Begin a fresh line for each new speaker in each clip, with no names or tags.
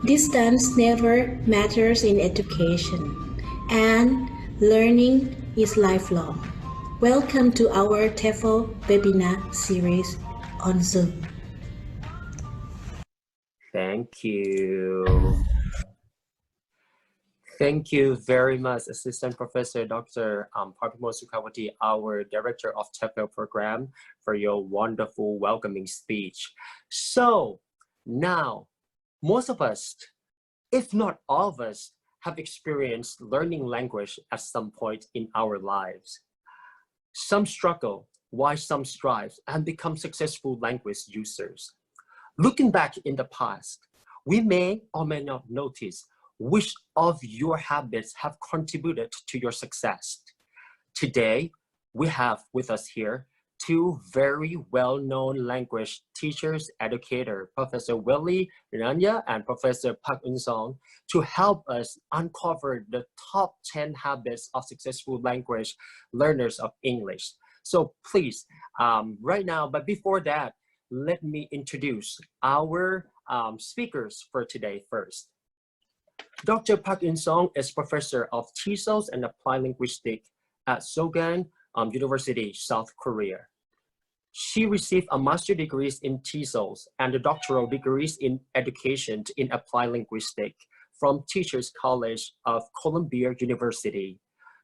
Distance never matters in education, and learning is lifelong. Welcome to our TEFL webinar series on Zoom.
Thank you. Thank you very much, Assistant Professor Dr. Park Sukawati, our Director of TEFL Program, for your wonderful welcoming speech. So now, most of us, if not all of us, have experienced learning language at some point in our lives. Some struggle, while some strive and become successful language users. Looking back in the past, we may or may not notice which of your habits have contributed to your success. Today, we have with us here two very well-known language teachers, educator, Professor Willy Renandya and Professor Park Eun-Sung, to help us uncover the top 10 habits of successful language learners of English. So please, right now, but before that, let me introduce our speakers for today first. Dr. Park Eun-Sung is Professor of TESOL and Applied Linguistics at Sogang University, South Korea. She received a master's degree in TESOL and a doctoral degrees in education in Applied Linguistics from Teachers College of Columbia University.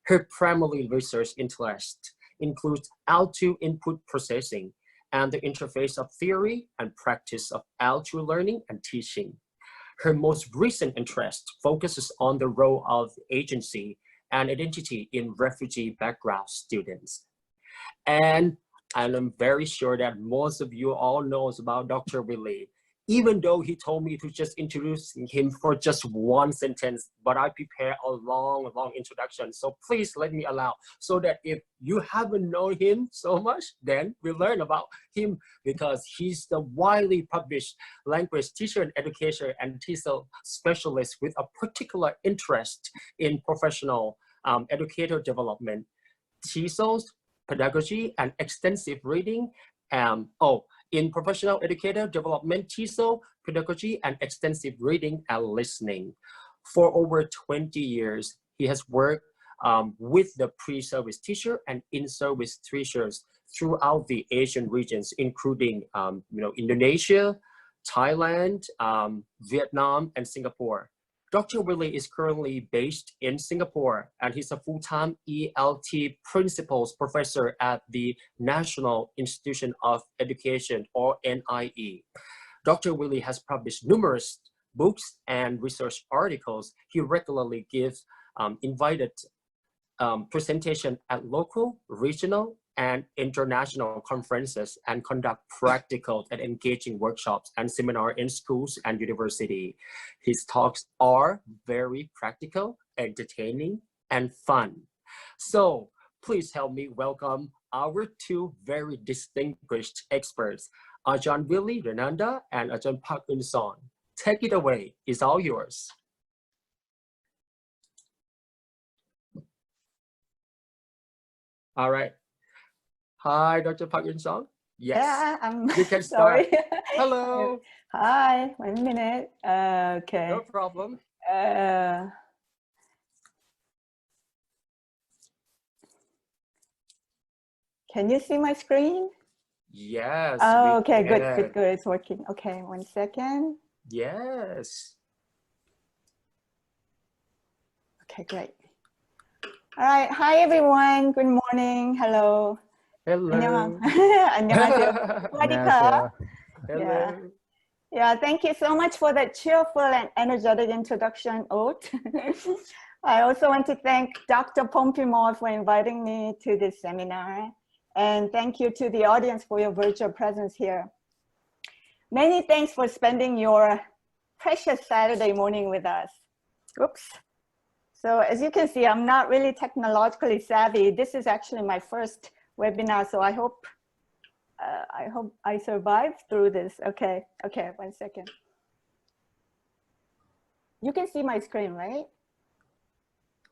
Her primary research interest includes L2 input processing and the interface of theory and practice of L2 learning and teaching. Her most recent interest focuses on the role of agency and identity in refugee background students. And I'm very sure that most of you all knows about Dr. Willy, even though he told me to just introduce him for just one sentence, but I prepared a long introduction. So please let me allow, so that if you haven't known him so much, then we learn about him, because he's the widely published language teacher and educator and TESOL specialist with a particular interest in professional educator development, TESOL, pedagogy, and extensive reading. In professional educator development, TESOL, pedagogy, and extensive reading and listening. For over 20 years, he has worked with the pre-service teacher and in-service teachers throughout the Asian regions, including Indonesia, Thailand, Vietnam, and Singapore. Dr. Willy is currently based in Singapore, and he's a full-time ELT Principal Professor at the National Institution of Education, or NIE. Dr. Willy has published numerous books and research articles. He regularly gives invited presentation at local, regional, and international conferences, and conduct practical and engaging workshops and seminars in schools and university. His talks are very practical, entertaining, and fun. So please help me welcome our two very distinguished experts, Ajahn Willy Renandya and Ajahn Park Eun-Sung. Take it away, it's all yours. All right. Hi, Dr. Park Eun-Sung. Yes,
yeah,
you can start.
Sorry.
Hello.
Hi, 1 minute. Okay.
No problem.
Can you see my screen?
Yes.
Oh, okay, good. It's working. Okay, 1 second.
Yes.
Okay, great. All right. Hi, everyone. Good morning. Hello.
Hello.
안녕하세요.
Hello.
Yeah, thank you so much for that cheerful and energetic introduction, Oat. I also want to thank Dr. Pompimo for inviting me to this seminar. And thank you to the audience for your virtual presence here. Many thanks for spending your precious Saturday morning with us. Oops. So as you can see, I'm not really technologically savvy. This is actually my first webinar, so I hope I survive through this. Okay, 1 second. You can see my screen, right?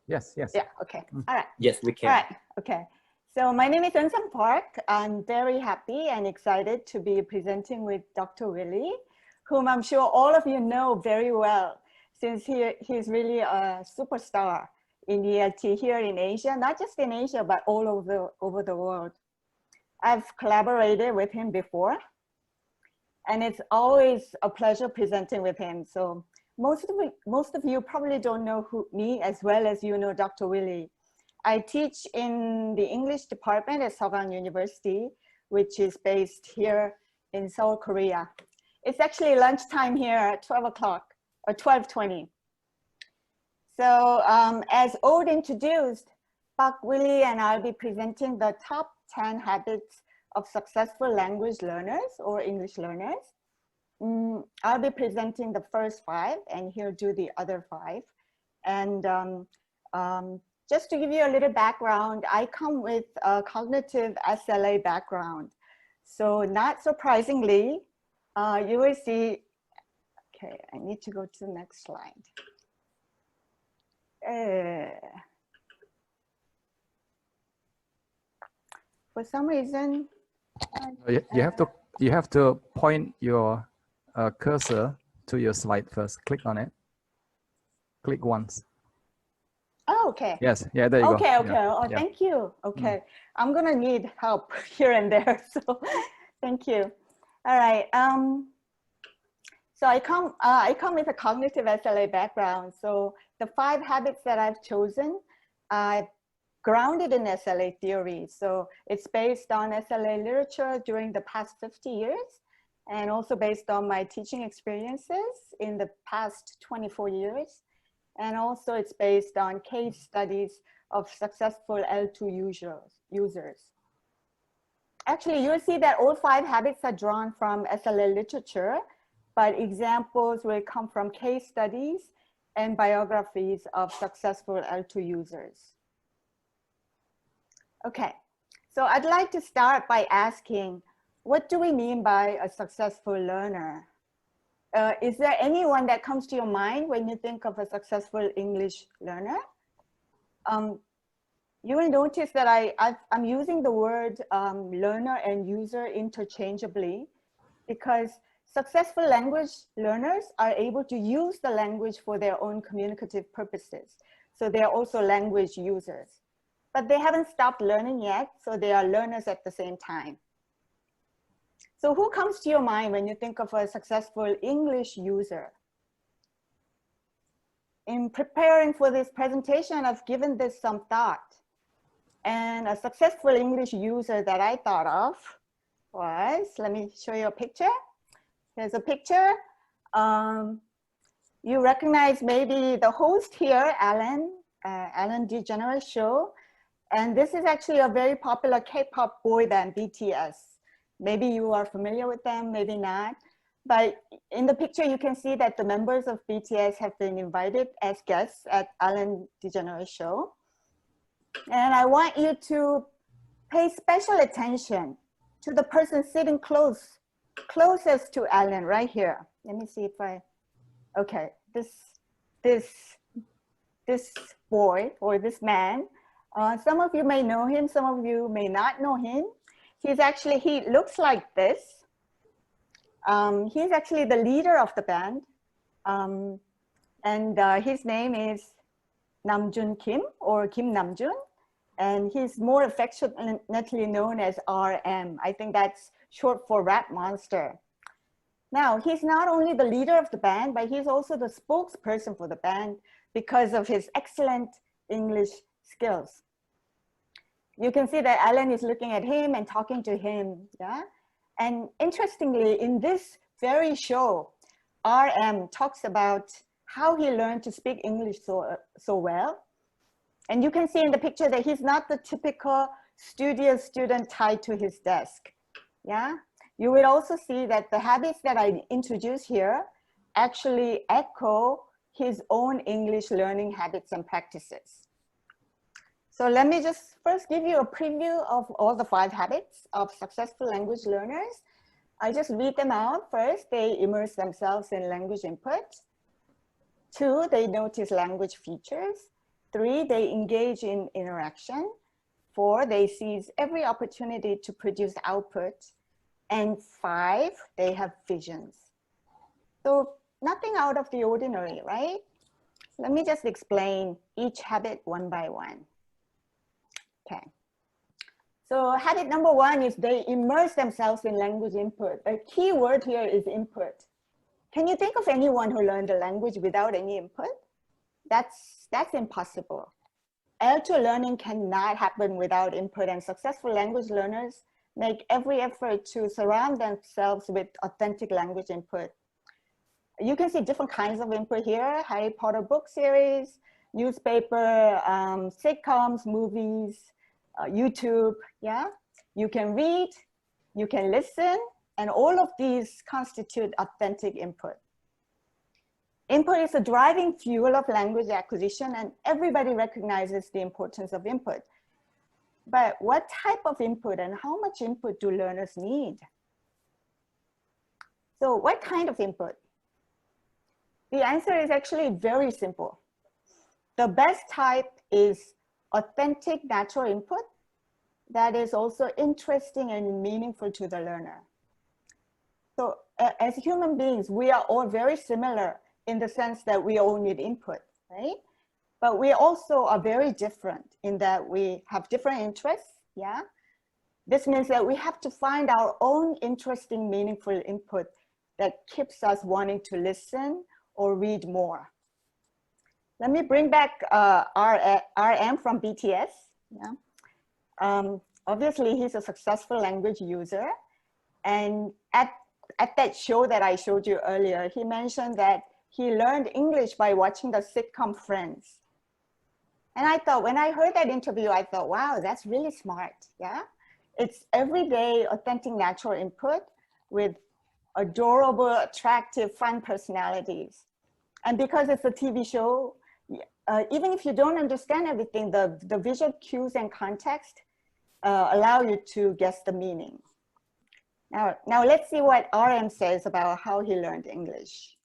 Yes.
Yeah, okay. All right.
Yes, we can.
All right, okay. So my name is Eun-Sung Park. I'm very happy and excited to be presenting with Dr. Willy, whom I'm sure all of you know very well, since he's really a superstar in ELT here in Asia, not just in Asia, but all over the world. I've collaborated with him before, and it's always a pleasure presenting with him. So most of you probably don't know me as well as you know Dr. Willy. I teach in the English department at Sogang University, which is based here in Seoul, Korea. It's actually lunchtime here at 12 o'clock or 12:20. So as Ode introduced, Park Willy and I'll be presenting the top 10 habits of successful language learners or English learners. I'll be presenting the first 5 and he'll do the other 5. And just to give you a little background, I come with a cognitive SLA background. So not surprisingly, you will see, okay, I need to go to the next slide. For some reason,
you have to point your cursor to your slide first. Click on it. Click once.
Oh, okay.
Yes. Yeah. There you
okay,
go.
Okay.
Yeah.
Oh,
yeah.
Thank you. Okay. I'm gonna need help here and there. So, thank you. All right. So I come with a cognitive SLA background. So the 5 habits that I've chosen, I grounded in SLA theory. So it's based on SLA literature during the past 50 years, and also based on my teaching experiences in the past 24 years. And also it's based on case studies of successful L2 users. Actually, you'll see that all 5 habits are drawn from SLA literature, but examples will come from case studies and biographies of successful L2 users. Okay, so I'd like to start by asking, what do we mean by a successful learner? Is there anyone that comes to your mind when you think of a successful English learner? You will notice that I'm using the word learner and user interchangeably, because successful language learners are able to use the language for their own communicative purposes. So they are also language users, but they haven't stopped learning yet. So they are learners at the same time. So who comes to your mind when you think of a successful English user? In preparing for this presentation, I've given this some thought. And a successful English user that I thought of was, let me show you a picture. Here's a picture. You recognize maybe the host here, Alan DeGeneres show. And this is actually a very popular K-pop boy band, BTS. Maybe you are familiar with them, maybe not. But in the picture, you can see that the members of BTS have been invited as guests at Alan DeGeneres show. And I want you to pay special attention to the person sitting closest to Alan right here. Let me see if okay, this boy or this man, some of you may know him, some of you may not know him. He looks like this. He's actually the leader of the band. His name is Namjoon Kim, or Kim Namjoon. And he's more affectionately known as RM. I think that's short for Rap Monster. Now, he's not only the leader of the band, but he's also the spokesperson for the band because of his excellent English skills. You can see that Alan is looking at him and talking to him, yeah? And interestingly, in this very show, RM talks about how he learned to speak English so well. And you can see in the picture that he's not the typical studious student tied to his desk, yeah? You will also see that the habits that I introduce here actually echo his own English learning habits and practices. So let me just first give you a preview of all the 5 habits of successful language learners. I just read them out. First, they immerse themselves in language input. 2, they notice language features. 3, they engage in interaction. 4, they seize every opportunity to produce output. And 5, they have visions. So nothing out of the ordinary, right? Let me just explain each habit one by one. Okay. So habit number one is they immerse themselves in language input. The key word here is input. Can you think of anyone who learned a language without any input? That's impossible. L2 learning cannot happen without input, and successful language learners make every effort to surround themselves with authentic language input. You can see different kinds of input here: Harry Potter book series, newspaper, sitcoms, movies, YouTube, yeah? You can read, you can listen, and all of these constitute authentic input. Input is a driving fuel of language acquisition, and everybody recognizes the importance of input. But what type of input and how much input do learners need? So what kind of input? The answer is actually very simple. The best type is authentic natural input that is also interesting and meaningful to the learner. So as human beings, we are all very similar in the sense that we all need input, right? But we also are very different in that we have different interests, yeah? This means that we have to find our own interesting, meaningful input that keeps us wanting to listen or read more. Let me bring back RM from BTS. Yeah. Obviously, he's a successful language user. And at that show that I showed you earlier, he mentioned that he learned English by watching the sitcom Friends. And I thought, when I heard that interview, I thought, wow, that's really smart, yeah? It's everyday, authentic, natural input with adorable, attractive, fun personalities. And because it's a TV show, even if you don't understand everything, the visual cues and context allow you to guess the meaning. Now let's see what RM says about how he learned English.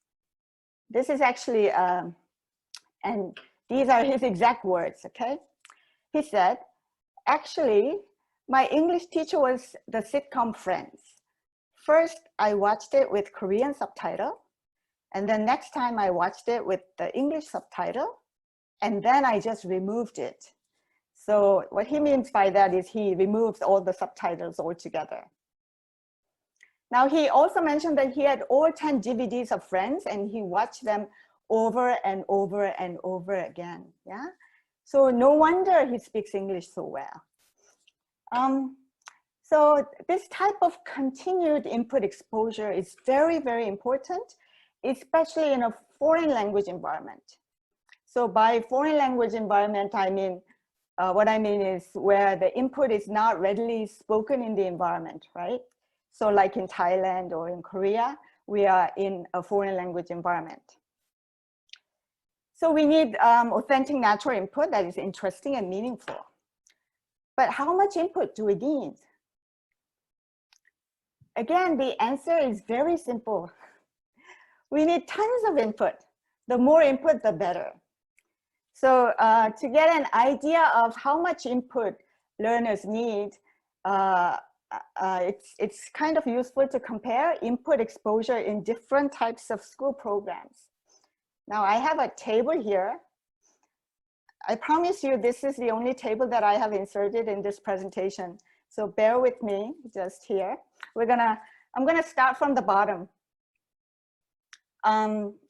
This is actually, and these are his exact words, okay? He said, actually, my English teacher was the sitcom Friends. First, I watched it with Korean subtitle, and then next time I watched it with the English subtitle, and then I just removed it. So what he means by that is he removes all the subtitles altogether. Now, he also mentioned that he had all 10 DVDs of Friends, and he watched them over and over and over again, yeah? So no wonder he speaks English so well. So this type of continued input exposure is very, very important, especially in a foreign language environment. So by foreign language environment, I mean, what I mean is where the input is not readily spoken in the environment, right? So like in Thailand or in Korea, we are in a foreign language environment. So we need authentic natural input that is interesting and meaningful. But how much input do we need? Again, the answer is very simple. We need tons of input. The more input, the better. So to get an idea of how much input learners need, it's kind of useful to compare input exposure in different types of school programs. Now I have a table here. I promise you this is the only table that I have inserted in this presentation. So bear with me just here. I'm gonna start from the bottom.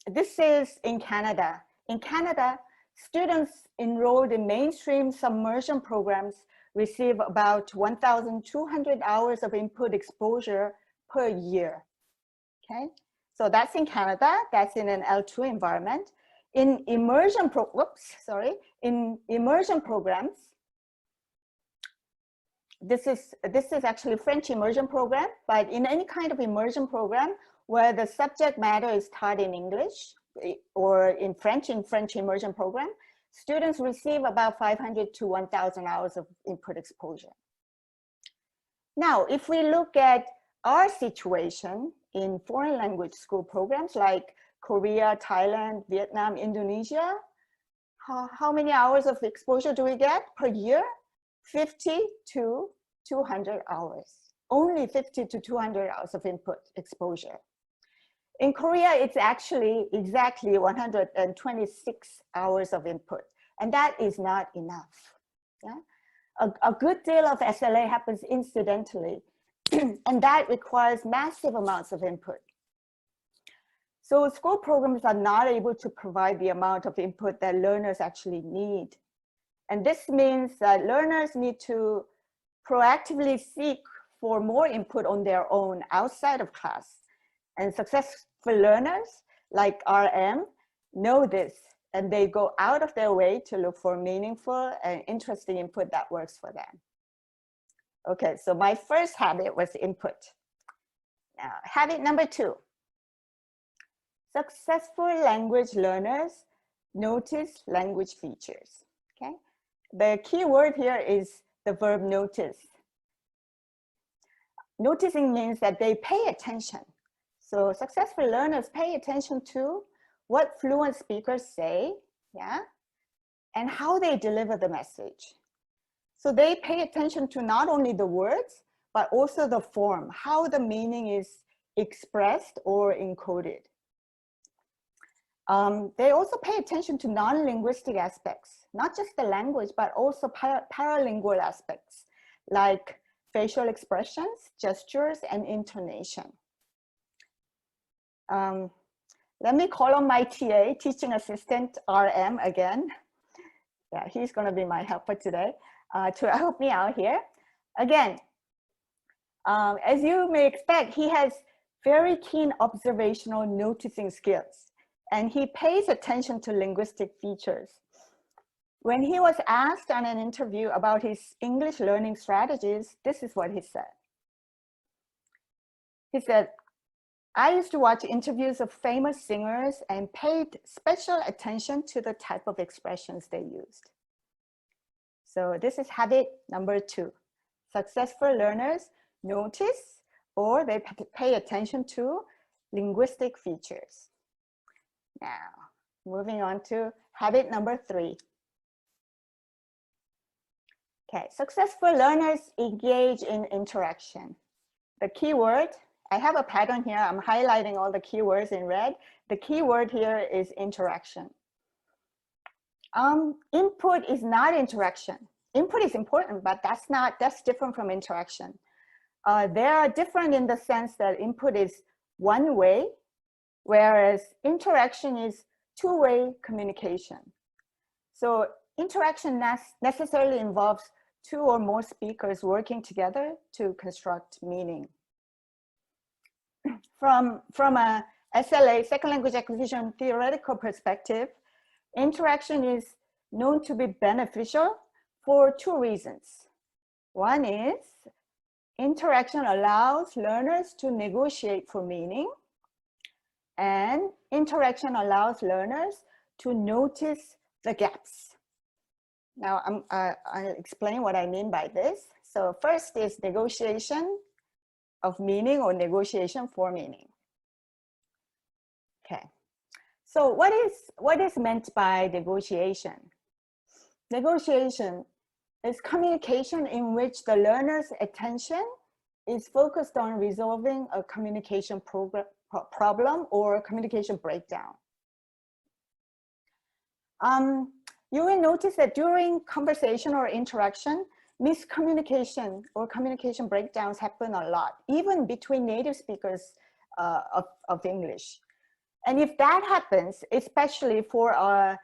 This is in Canada. In Canada, students enrolled in mainstream submersion programs receive about 1,200 hours of input exposure per year, okay? So that's in Canada, that's in an L2 environment. In immersion programs, this is actually French immersion program, but in any kind of immersion program where the subject matter is taught in English or in French immersion program, students receive about 500 to 1,000 hours of input exposure. Now, if we look at our situation in foreign language school programs like Korea, Thailand, Vietnam, Indonesia, how many hours of exposure do we get per year? 50 to 200 hours. Only 50 to 200 hours of input exposure. In Korea, it's actually exactly 126 hours of input, and that is not enough. Yeah? A good deal of SLA happens incidentally, and that requires massive amounts of input. So school programs are not able to provide the amount of input that learners actually need. And this means that learners need to proactively seek for more input on their own outside of class. And successful learners like RM know this, and they go out of their way to look for meaningful and interesting input that works for them. Okay, so my first habit was input. Now, habit number 2. Successful language learners notice language features. Okay, the key word here is the verb notice. Noticing means that they pay attention. So successful learners pay attention to what fluent speakers say, yeah, and how they deliver the message. So they pay attention to not only the words, but also the form, how the meaning is expressed or encoded. They also pay attention to non-linguistic aspects, not just the language, but also paralingual aspects, like facial expressions, gestures, and intonation. Let me call on my TA, teaching assistant RM again. Yeah, he's gonna be my helper today to help me out here. Again, as you may expect, he has very keen observational noticing skills, and he pays attention to linguistic features. When he was asked on an interview about his English learning strategies, this is what he said. He said, I used to watch interviews of famous singers and paid special attention to the type of expressions they used. So this is habit number 2. Successful learners notice or they pay attention to linguistic features. Now, moving on to habit number 3. Okay, successful learners engage in interaction. The key word, I have a pattern here. I'm highlighting all the keywords in red. The key word here is interaction. Input is not interaction. Input is important, but that's different from interaction. They are different in the sense that input is one way, whereas interaction is two-way communication. So interaction necessarily involves 2 or more speakers working together to construct meaning. From a SLA, second language acquisition theoretical perspective, interaction is known to be beneficial for 2 reasons. One is interaction allows learners to negotiate for meaning, and interaction allows learners to notice the gaps. Now, I'll explain what I mean by this. So first is negotiation of meaning or negotiation for meaning. Okay, so what is meant by negotiation? Negotiation is communication in which the learner's attention is focused on resolving a communication problem or communication breakdown. You will notice that during conversation or interaction, miscommunication or communication breakdowns happen a lot, even between native speakers of English. And if that happens, especially for a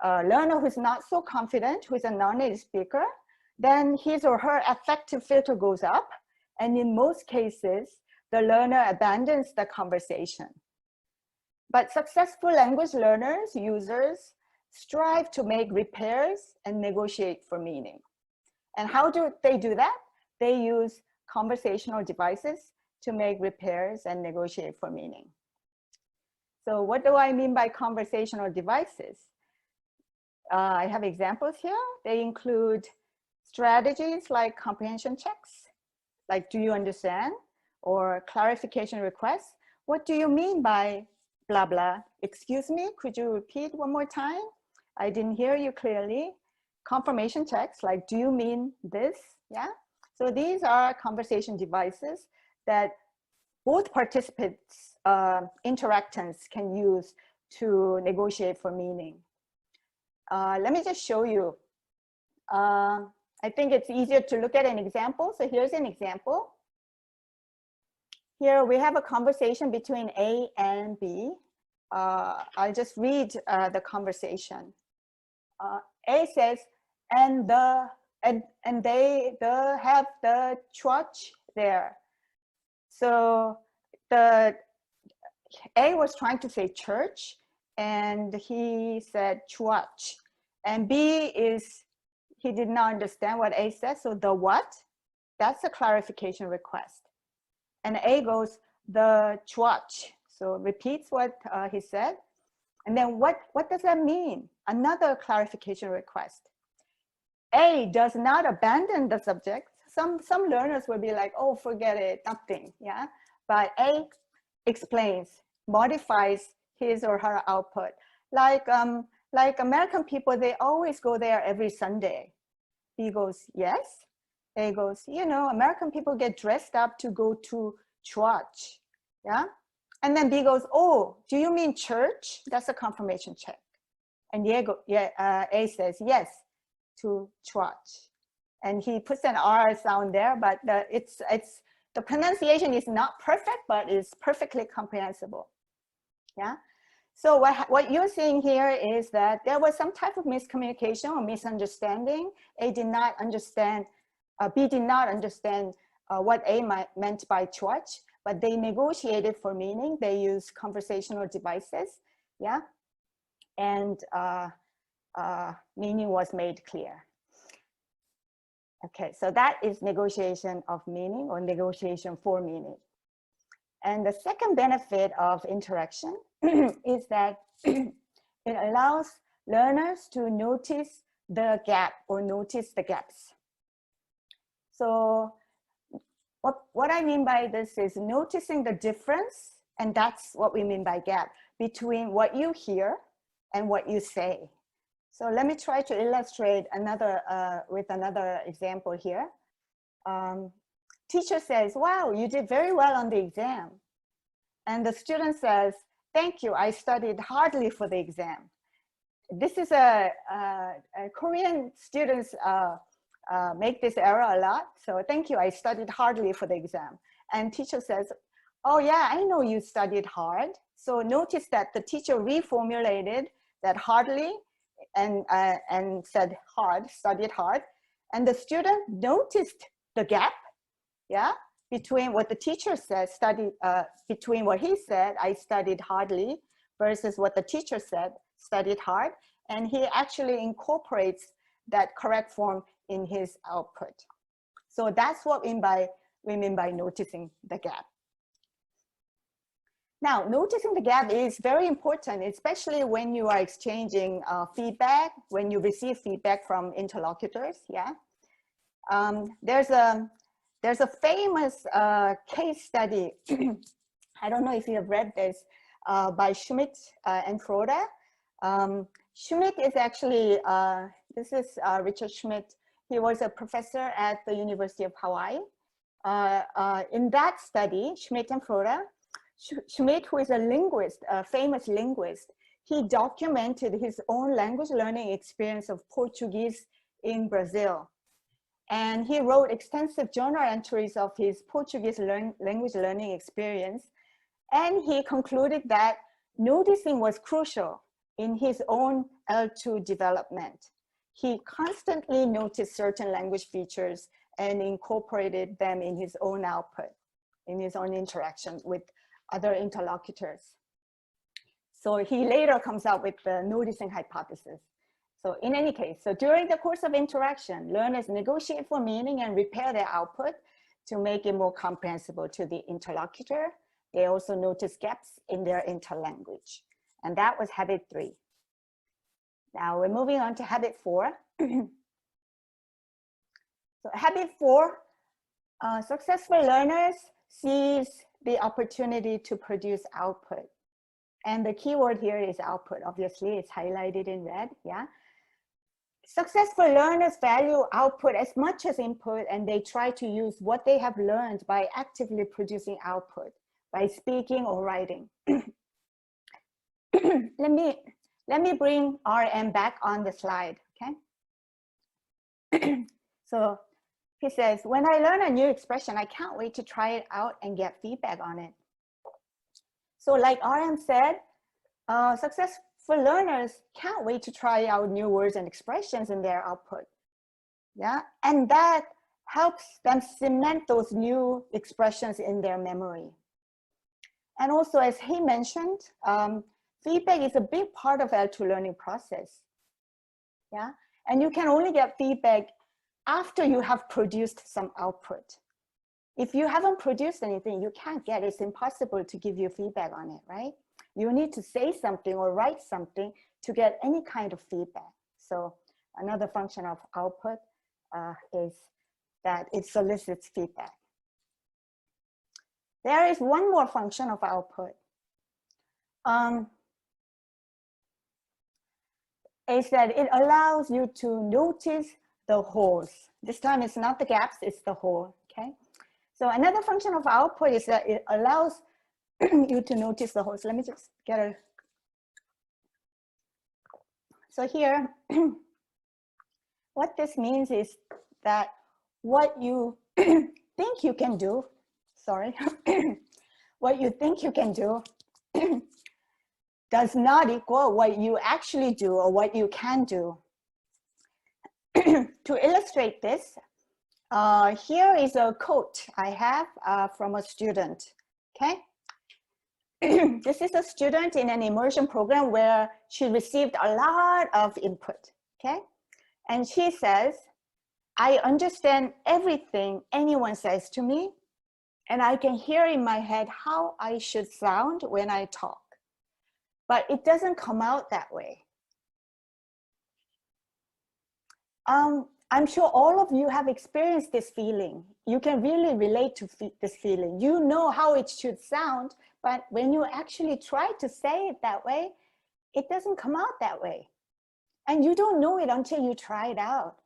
learner who's not so confident, who's a non-native speaker, then his or her affective filter goes up. And in most cases, the learner abandons the conversation. But successful language learners, users, strive to make repairs and negotiate for meaning. And how do they do that? They use conversational devices to make repairs and negotiate for meaning. So what do I mean by conversational devices? I have examples here. They include strategies like comprehension checks, like do you understand? Or clarification requests. What do you mean by blah, blah? Excuse me, could you repeat one more time? I didn't hear you clearly. Confirmation checks, like do you mean this? Yeah. So these are conversation devices that both participants' interactants can use to negotiate for meaning. Let me just show you. I think it's easier to look at an example. So here's an example. Here we have a conversation between A and B. I'll just read the conversation. A says, and they have the church there. So the A was trying to say church, and he said church. And B is, he did not understand what A said, so the what? That's a clarification request. And A goes, the church. So repeats what he said. And then what does that mean? Another clarification request. A does not abandon the subject. Some learners will be like, oh, forget it, nothing, yeah? But A explains, modifies his or her output. Like American people, they always go there every Sunday. B goes, yes. A goes, you know, American people get dressed up to go to church, yeah? And then B goes, oh, do you mean church? That's a confirmation check. And A says, yes, to church. And he puts an R sound there, but the pronunciation is not perfect, but it's perfectly comprehensible, yeah? So what you're seeing here is that there was some type of miscommunication or misunderstanding. A did not understand, B did not understand what A meant by church, but they negotiated for meaning. They used conversational devices, yeah? And meaning was made clear. Okay, so that is negotiation of meaning or negotiation for meaning. And the second benefit of interaction is that it allows learners to notice the gap or notice the gaps. So what I mean by this is noticing the difference, and that's what we mean by gap, between what you hear and what you say. So let me try to illustrate with another example here. Teacher says, wow, you did very well on the exam. And the student says, thank you, I studied hardly for the exam. This is Korean students make this error a lot. So thank you, I studied hardly for the exam. And teacher says, oh yeah, I know you studied hard. So notice that the teacher reformulated that hardly and said hard, studied hard. And the student noticed the gap, yeah, between what the teacher said, between what he said, I studied hardly, versus what the teacher said, studied hard. And he actually incorporates that correct form in his output. So that's what we mean by noticing the gap. Now, noticing the gap is very important, especially when you are exchanging feedback, when you receive feedback from interlocutors, yeah? There's a famous case study, I don't know if you have read this, by Schmidt and Frode. Schmidt is actually, this is Richard Schmidt. He was a professor at the University of Hawaii. In that study, Schmidt and Frode, Schmidt, who is a linguist, a famous linguist, he documented his own language learning experience of Portuguese in Brazil. And he wrote extensive journal entries of his Portuguese language learning experience. And he concluded that noticing was crucial in his own L2 development. He constantly noticed certain language features and incorporated them in his own output, in his own interaction with other interlocutors. So he later comes up with the noticing hypothesis. So in any case, so during the course of interaction, learners negotiate for meaning and repair their output to make it more comprehensible to the interlocutor. They also notice gaps in their interlanguage. And that was habit 3. Now we're moving on to habit 4. So habit 4, successful learners seize the opportunity to produce output. And the key word here is output. Obviously, it's highlighted in red, yeah? Successful learners value output as much as input, and they try to use what they have learned by actively producing output. by speaking or writing. Let me bring RM back on the slide, okay? So he says, when I learn a new expression, I can't wait to try it out and get feedback on it. So like RM said, successful learners can't wait to try out new words and expressions in their output. Yeah, and that helps them cement those new expressions in their memory. And also, as he mentioned, feedback is a big part of L2 learning process. Yeah, and you can only get feedback after you have produced some output. If you haven't produced anything, you can't get it. It's impossible to give you feedback on it, right? You need to say something or write something to get any kind of feedback. So another function of output is that it solicits feedback. There is one more function of output. Is that it allows you to notice the holes. This time it's not the gaps, it's the hole, okay? So another function of output is that it allows you to notice the holes. Let me just get a, so here, what this means is that what you think you can do, sorry, what you think you can do does not equal what you actually do or what you can do. To illustrate this, here is a quote I have from a student, okay? This is a student in an immersion program where she received a lot of input, okay? And she says, I understand everything anyone says to me, and I can hear in my head how I should sound when I talk, but it doesn't come out that way. I'm sure all of you have experienced this feeling. You can really relate to this feeling. You know how it should sound, but when you actually try to say it that way, it doesn't come out that way. And you don't know it until you try it out.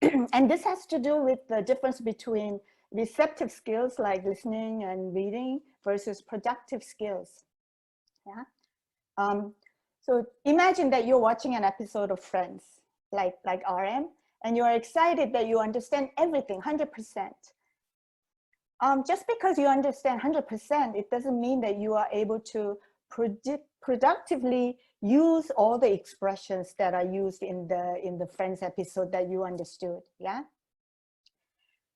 And this has to do with the difference between receptive skills like listening and reading versus productive skills. Yeah. So imagine that you're watching an episode of Friends, like RM, and you are excited that you understand everything 100%. Just because you understand 100%, it doesn't mean that you are able to productively use all the expressions that are used in the Friends episode that you understood. Yeah.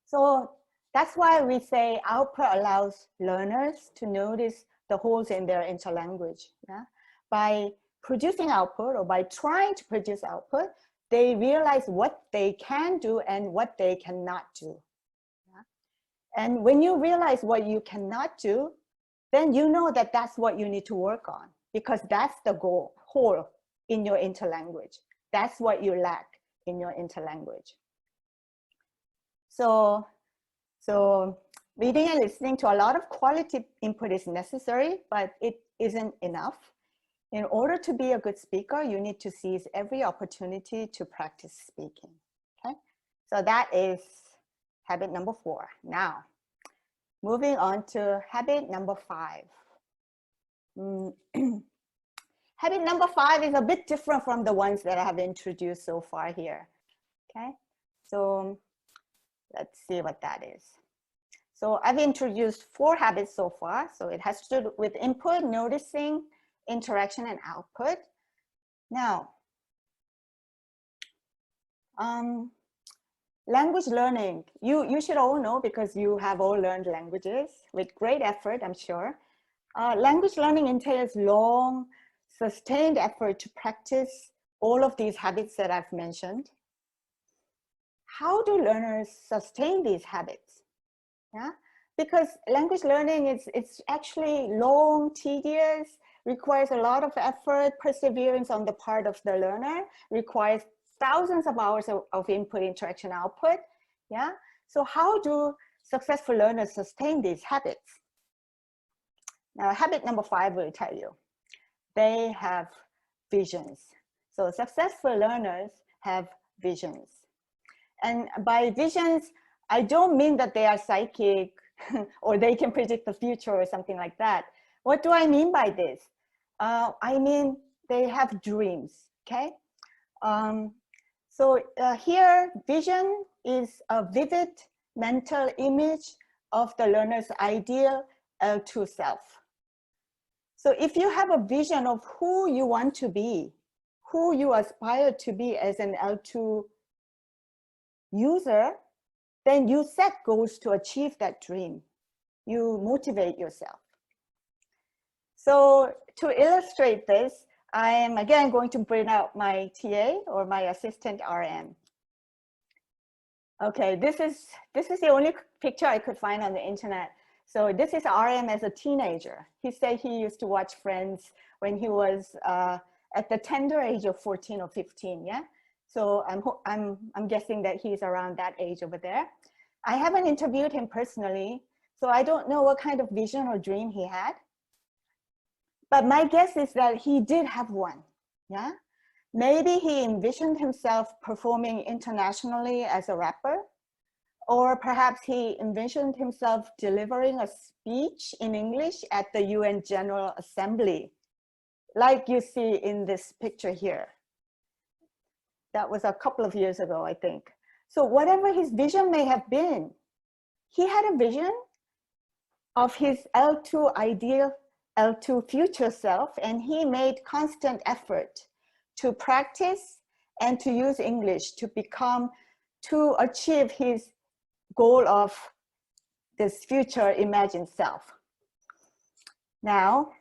So that's why we say output allows learners to notice the holes in their interlanguage. Yeah. By producing output or by trying to produce output, they realize what they can do and what they cannot do. Yeah. And when you realize what you cannot do, then you know that that's what you need to work on, because that's the hole in your interlanguage. That's what you lack in your interlanguage. So reading and listening to a lot of quality input is necessary, but it isn't enough. In order to be a good speaker, you need to seize every opportunity to practice speaking, okay? So that is habit number 4. Now, moving on to habit number 5. Habit number 5 is a bit different from the ones that I have introduced so far here, okay? So let's see what that is. So I've introduced 4 habits so far. So it has to do with input, noticing, interaction, and output. Now, language learning, you should all know, because you have all learned languages with great effort, I'm sure. Language learning entails long, sustained effort to practice all of these habits that I've mentioned. How do learners sustain these habits? Yeah, because language learning it's actually long, tedious, requires a lot of effort, perseverance on the part of the learner, requires thousands of hours of input, interaction, output. Yeah. So how do successful learners sustain these habits? Now, habit number 5 will tell you. They have visions. So successful learners have visions. And by visions, I don't mean that they are psychic or they can predict the future or something like that. What do I mean by this? I mean, they have dreams, okay? Here, vision is a vivid mental image of the learner's ideal L2 self. So if you have a vision of who you want to be, who you aspire to be as an L2 user, then you set goals to achieve that dream. You motivate yourself. So to illustrate this, I am again going to bring out my TA or my assistant RM. Okay, this is the only picture I could find on the internet. So this is RM as a teenager. He said he used to watch Friends when he was at the tender age of 14 or 15, yeah? So I'm guessing that he's around that age over there. I haven't interviewed him personally, so I don't know what kind of vision or dream he had. But my guess is that he did have one, yeah? Maybe he envisioned himself performing internationally as a rapper, or perhaps he envisioned himself delivering a speech in English at the UN General Assembly, like you see in this picture here. That was a couple of years ago, I think. So whatever his vision may have been, he had a vision of his L2 ideal, L2 future self, and he made constant effort to practice and to use English to achieve his goal of this future imagined self. Now,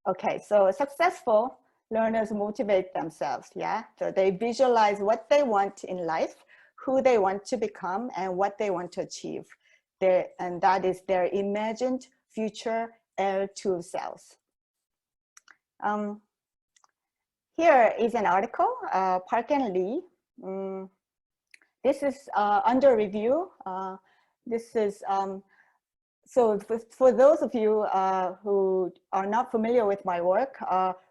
okay, so successful learners motivate themselves, yeah? So they visualize what they want in life, who they want to become, and what they want to achieve. And that is their imagined future L2 selves. Here is an article, Park and Lee. This is under review. This is, so for those of you who are not familiar with my work,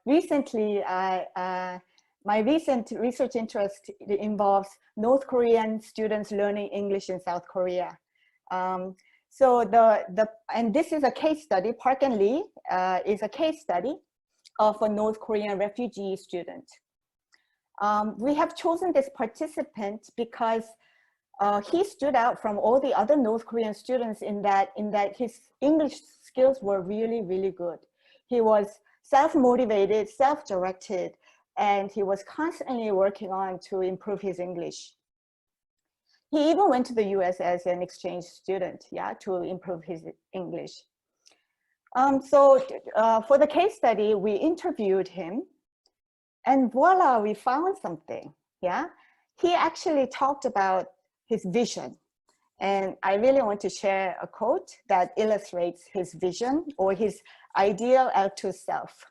recently, my recent research interest involves North Korean students learning English in South Korea. And this is a case study. Park and Lee is a case study of a North Korean refugee student. We have chosen this participant because he stood out from all the other North Korean students in that his English skills were really, really good. He was self-motivated, self-directed, and he was constantly working on to improve his English. He even went to the US as an exchange student, yeah, to improve his English. For the case study, we interviewed him, and voila, we found something, yeah? He actually talked about his vision, and I really want to share a quote that illustrates his vision or his ideal L2 self.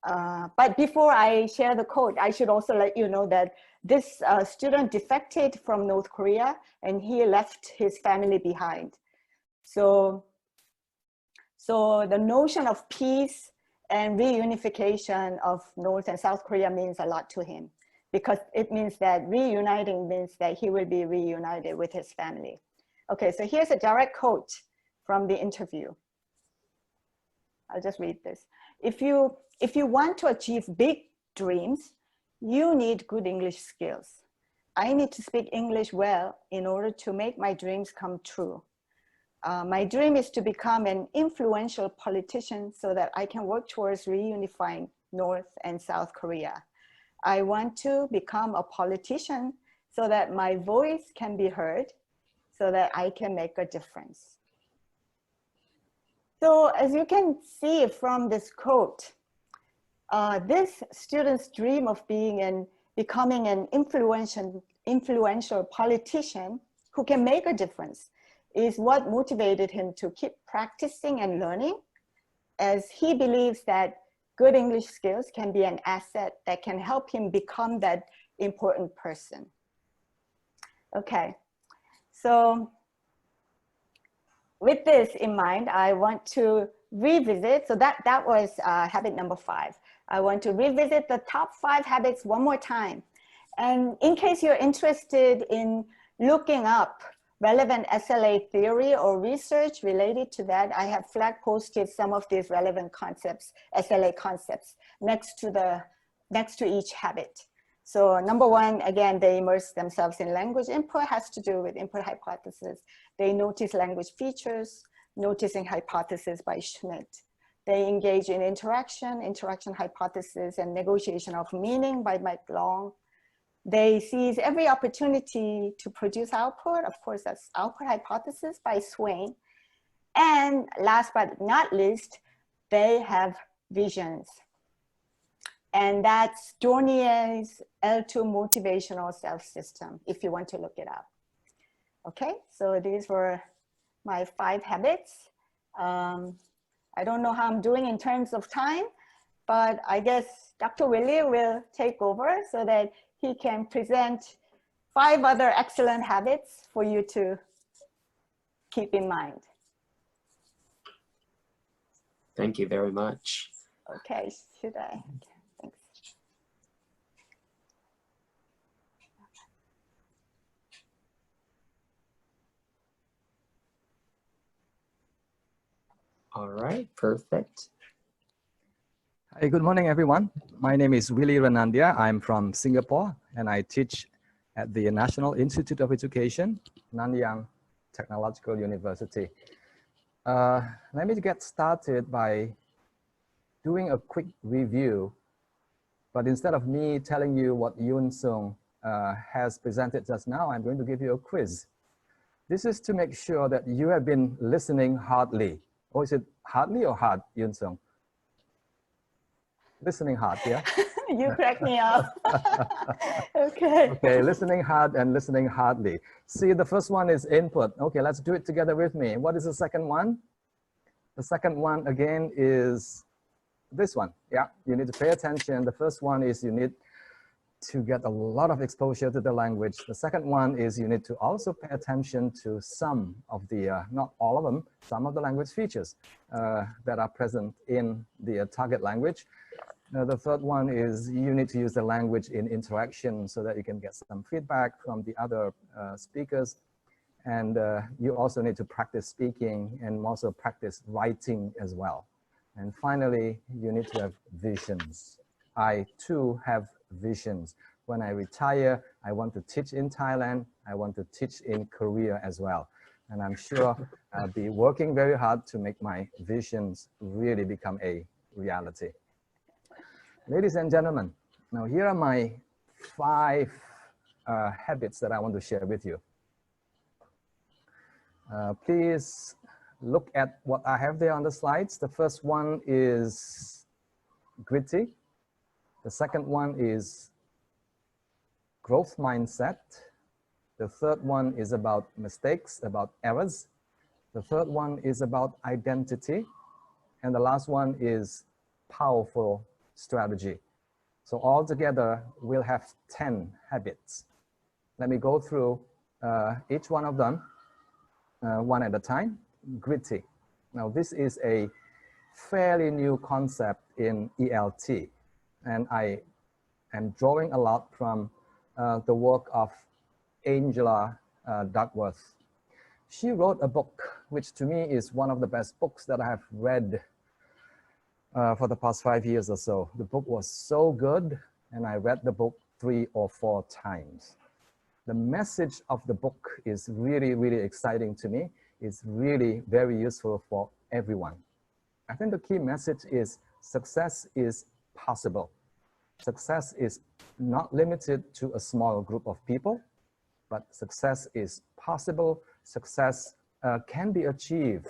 But before I share the quote, I should also let you know that this student defected from North Korea and he left his family behind. So the notion of peace and reunification of North and South Korea means a lot to him, because it means that reuniting means that he will be reunited with his family. Okay, so here's a direct quote from the interview. I'll just read this. If you want to achieve big dreams, you need good English skills. I need to speak English well in order to make my dreams come true. My dream is to become an influential politician so that I can work towards reunifying North and South Korea. I want to become a politician so that my voice can be heard, so that I can make a difference. So as you can see from this quote, this student's dream of becoming an influential politician who can make a difference is what motivated him to keep practicing and learning, as he believes that good English skills can be an asset that can help him become that important person. Okay, so with this in mind, I want to revisit, so that was habit number 5. I want to revisit the top 5 habits one more time. And in case you're interested in looking up relevant SLA theory or research related to that, I have flag posted some of these relevant concepts, SLA concepts, next to each habit. So number one, again, they immerse themselves in language input, has to do with input hypothesis. They notice language features, noticing hypothesis by Schmidt. They engage in interaction hypothesis, and negotiation of meaning by Mike Long. They seize every opportunity to produce output. Of course, that's output hypothesis by Swain. And last but not least, they have visions. And that's Dornier's L2 motivational self-system, if you want to look it up. Okay, so these were my 5 habits. I don't know how I'm doing in terms of time, but I guess Dr. Willy will take over so that he can present 5 other excellent habits for you to keep in mind.
Thank you very much.
Okay, should I? Thanks.
All right, perfect.
Hi, good morning, everyone. My name is Willy Renandya. I'm from Singapore, and I teach at the National Institute of Education, Nanyang Technological University. Let me get started by doing a quick review, but instead of me telling you what Eun-Sung has presented just now, I'm going to give you a quiz. This is to make sure that you have been listening hardly. Or is it hardly or hard, Eun-Sung? Listening hard, yeah?
You crack me up. Okay.
Okay, listening hard and listening hardly. See, the first one is input. Okay, let's do it together with me. What is the second one? The second one, again, is this one. Yeah, you need to pay attention. The first one is you need to get a lot of exposure to the language. The second one is you need to also pay attention to some of the, not all of them, some of the language features that are present in the target language. The third one is you need to use the language in interaction so that you can get some feedback from the other speakers. And you also need to practice speaking and also practice writing as well. And finally, you need to have visions. I too have visions. When I retire, I want to teach in Thailand. I want to teach in Korea as well. And I'm sure I'll be working very hard to make my visions really become a reality. Ladies and gentlemen, now here are my 5 habits that I want to share with you. Please look at what I have there on the slides. The first one is gritty. The second one is growth mindset. The third one is about mistakes, about errors. The third one is about identity. And the last one is powerful strategy. So altogether, we'll have 10 habits. Let me go through each one of them one at a time. Gritty. Now, this is a fairly new concept in ELT. And I am drawing a lot from the work of Angela Duckworth. She wrote a book, which to me is one of the best books that I have read for the past 5 years or so. The book was so good, and I read the book 3 or 4 times. The message of the book is really, really exciting to me. It's really very useful for everyone. I think the key message is success is possible. Success is not limited to a small group of people, but success is possible. Success can be achieved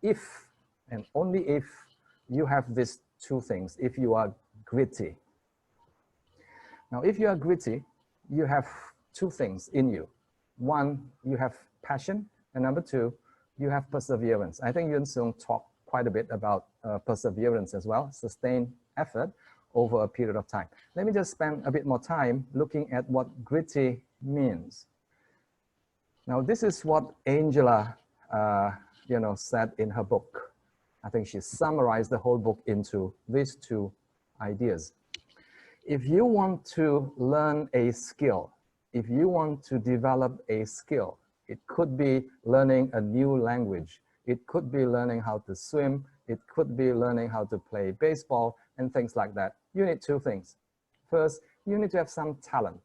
if and only if you have these 2 things, if you are gritty. Now, if you are gritty, you have 2 things in you. One, you have passion, and number 2, you have perseverance. I think Eun-Sung talked quite a bit about perseverance as well, sustained effort over a period of time. Let me just spend a bit more time looking at what gritty means. Now, this is what Angela said in her book. I think she summarized the whole book into these 2 ideas. If you want to learn a skill, if you want to develop a skill, It could be learning a new language. It could be learning how to swim. It could be learning how to play baseball and things like that. You need two things. First, you need to have some talent.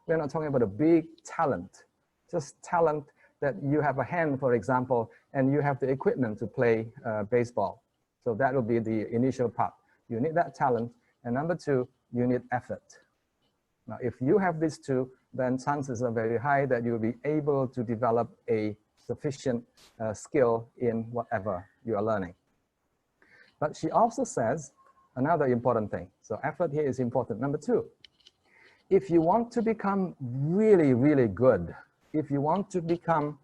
We're not talking about a big talent, just talent that you have a hand, for example, and you have the equipment to play baseball. So that will be the initial part. You need that talent. And number two, you need effort. Now, if you have these two, then chances are very high that you'll be able to develop a sufficient skill in whatever you are learning. But she also says another important thing. So effort here is important. Number two, if you want to become really, really good, if you want to become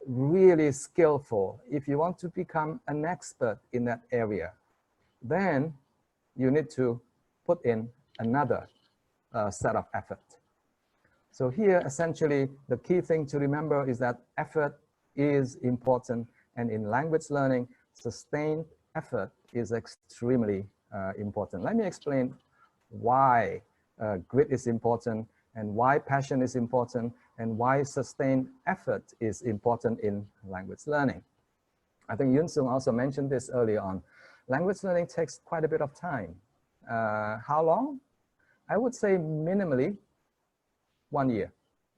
really skillful, if you want to become an expert in that area, then you need to put in another set of effort. So here, essentially, the key thing to remember is that effort is important, and in language learning, sustained effort is extremely important. Let me explain why grit is important, and why passion is important, and why sustained effort is important in language learning. I think Eun-Sung also mentioned this earlier on. Language learning takes quite a bit of time. How long? I would say minimally 1 year,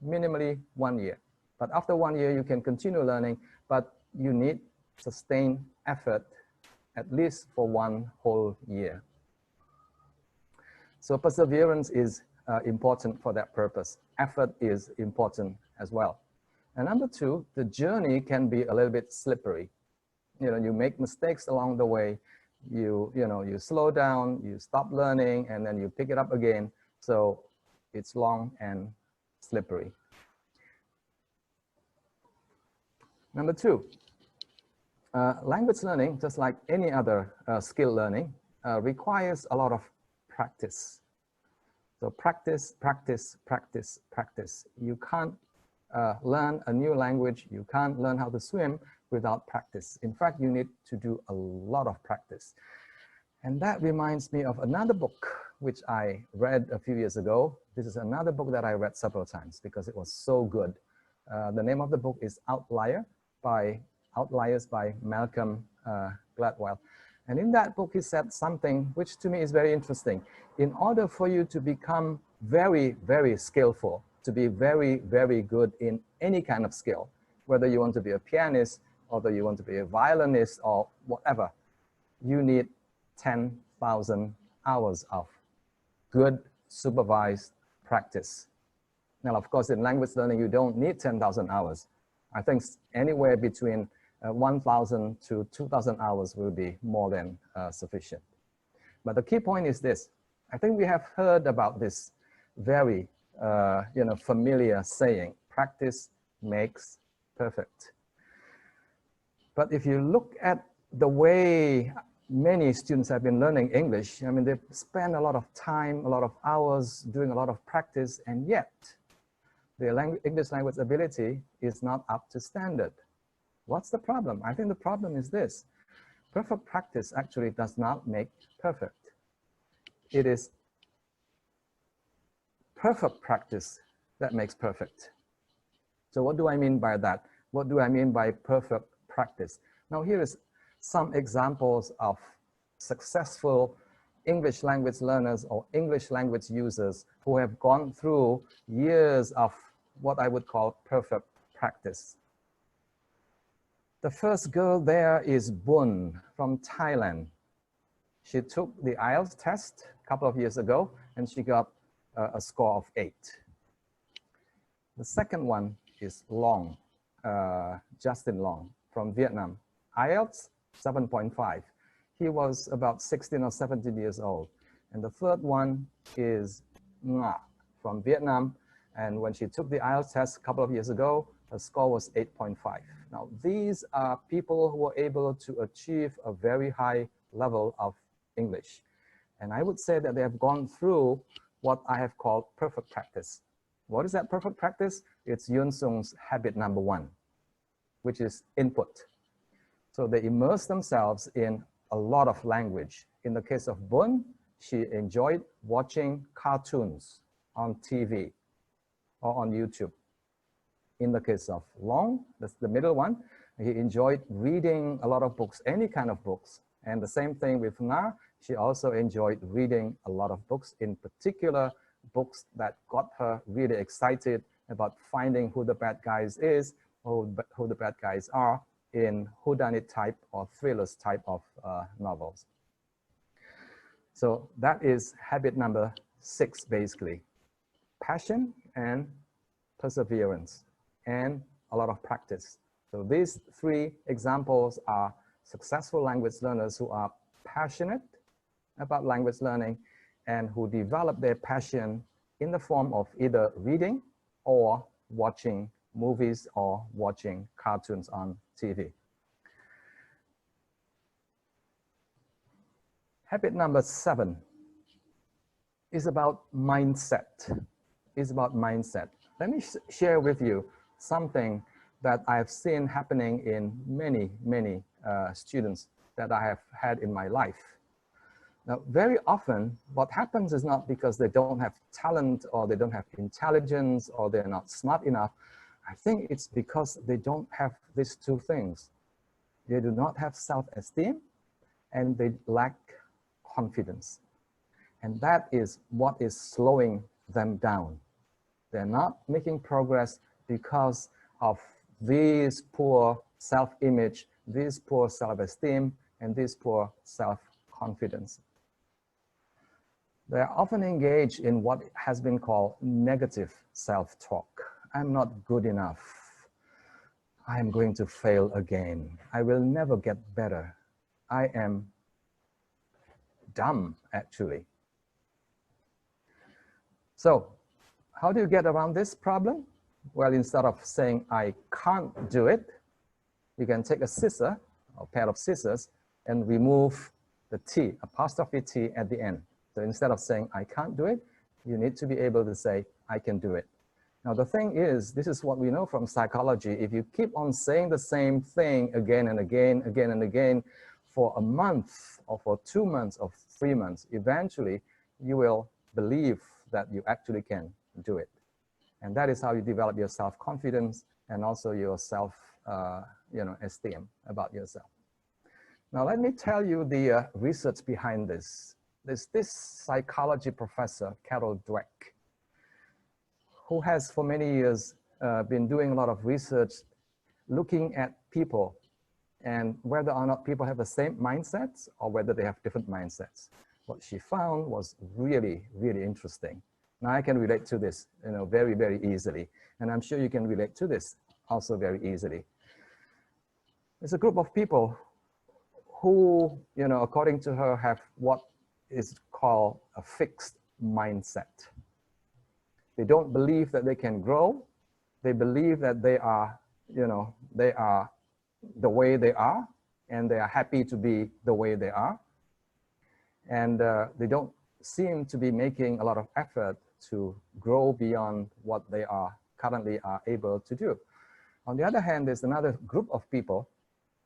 minimally 1 year. But after 1 year, you can continue learning, but you need sustained effort at least for 1 whole year. So perseverance is important for that purpose. Effort is important as well. And number two, the journey can be a little bit slippery. You know, you make mistakes along the way. You slow down, you stop learning, and then you pick it up again. So it's long and slippery. Number two, language learning, just like any other skill learning, requires a lot of practice. So practice, practice, practice, practice. You can't learn a new language, you can't learn how to swim without practice. In fact, you need to do a lot of practice. And that reminds me of another book which I read a few years ago. This is another book that I read several times because it was so good. The name of the book is Outliers by Malcolm Gladwell. And in that book, he said something which to me is very interesting. In order for you to become very, very skillful, to be very, very good in any kind of skill, whether you want to be a pianist, or whether you want to be a violinist or whatever, you need 10,000 hours of good supervised practice. Now, of course, in language learning, you don't need 10,000 hours. I think anywhere between 1,000 to 2,000 hours will be more than sufficient. But the key point is this. I think we have heard about this very familiar saying, practice makes perfect. But if you look at the way many students have been learning English, I mean, they spend a lot of time, a lot of hours doing a lot of practice, and yet their English language ability is not up to standard. What's the problem? I think the problem is this. Perfect practice actually does not make perfect. It is perfect practice that makes perfect. So what do I mean by that? What do I mean by perfect practice? Now here is some examples of successful English language learners or English language users who have gone through years of what I would call perfect practice. The first girl there is Bun from Thailand. She took the IELTS test a couple of years ago and she got a score of 8. The second one is Long, Justin Long from Vietnam. IELTS 7.5. He was about 16 or 17 years old. And the third one is Nga from Vietnam. And when she took the IELTS test a couple of years ago, her score was 8.5. Now, these are people who were able to achieve a very high level of English. And I would say that they have gone through what I have called perfect practice. What is that perfect practice? It's Eun-Sung's habit number 1, which is input. So they immerse themselves in a lot of language. In the case of Bun, she enjoyed watching cartoons on TV or on YouTube. In the case of Long, that's the middle one, he enjoyed reading a lot of books, any kind of books. And the same thing with Na, she also enjoyed reading a lot of books, in particular books that got her really excited about finding who the bad guys is, who the bad guys are in whodunit type or thrillers type of novels. So that is habit number 6, basically. Passion and perseverance and a lot of practice. So these 3 examples are successful language learners who are passionate about language learning and who develop their passion in the form of either reading or watching movies or watching cartoons on TV. Habit number 7 is about mindset. Let me share with you something that I've seen happening in many students that I have had in my life. Now, very often, what happens is not because they don't have talent or they don't have intelligence or they're not smart enough. I think it's because they don't have these 2 things. They do not have self-esteem and they lack confidence. And that is what is slowing them down. They're not making progress because of this poor self-image, this poor self-esteem, and this poor self-confidence. They're often engaged in what has been called negative self-talk. I'm not good enough. I am going to fail again. I will never get better. I am dumb, actually. So, how do you get around this problem? Well, instead of saying, I can't do it, you can take a scissor, or pair of scissors, and remove the T, apostrophe T at the end. So instead of saying, I can't do it, you need to be able to say, I can do it. Now, the thing is, this is what we know from psychology. If you keep on saying the same thing again and again, for a month, or for 2 months, or 3 months, eventually, you will believe that you actually can do it. And that is how you develop your self-confidence and also your esteem about yourself. Now, let me tell you the research behind this. There's this psychology professor, Carol Dweck, who has for many years been doing a lot of research looking at people and whether or not people have the same mindsets or whether they have different mindsets. What she found was really interesting. Now I can relate to this, very easily. And I'm sure you can relate to this also very easily. There's a group of people who, according to her, have what is called a fixed mindset. They don't believe that they can grow. They believe that they are, they are the way they are, and they are happy to be the way they are. And they don't seem to be making a lot of effort to grow beyond what they are currently able to do. On the other hand, there's another group of people.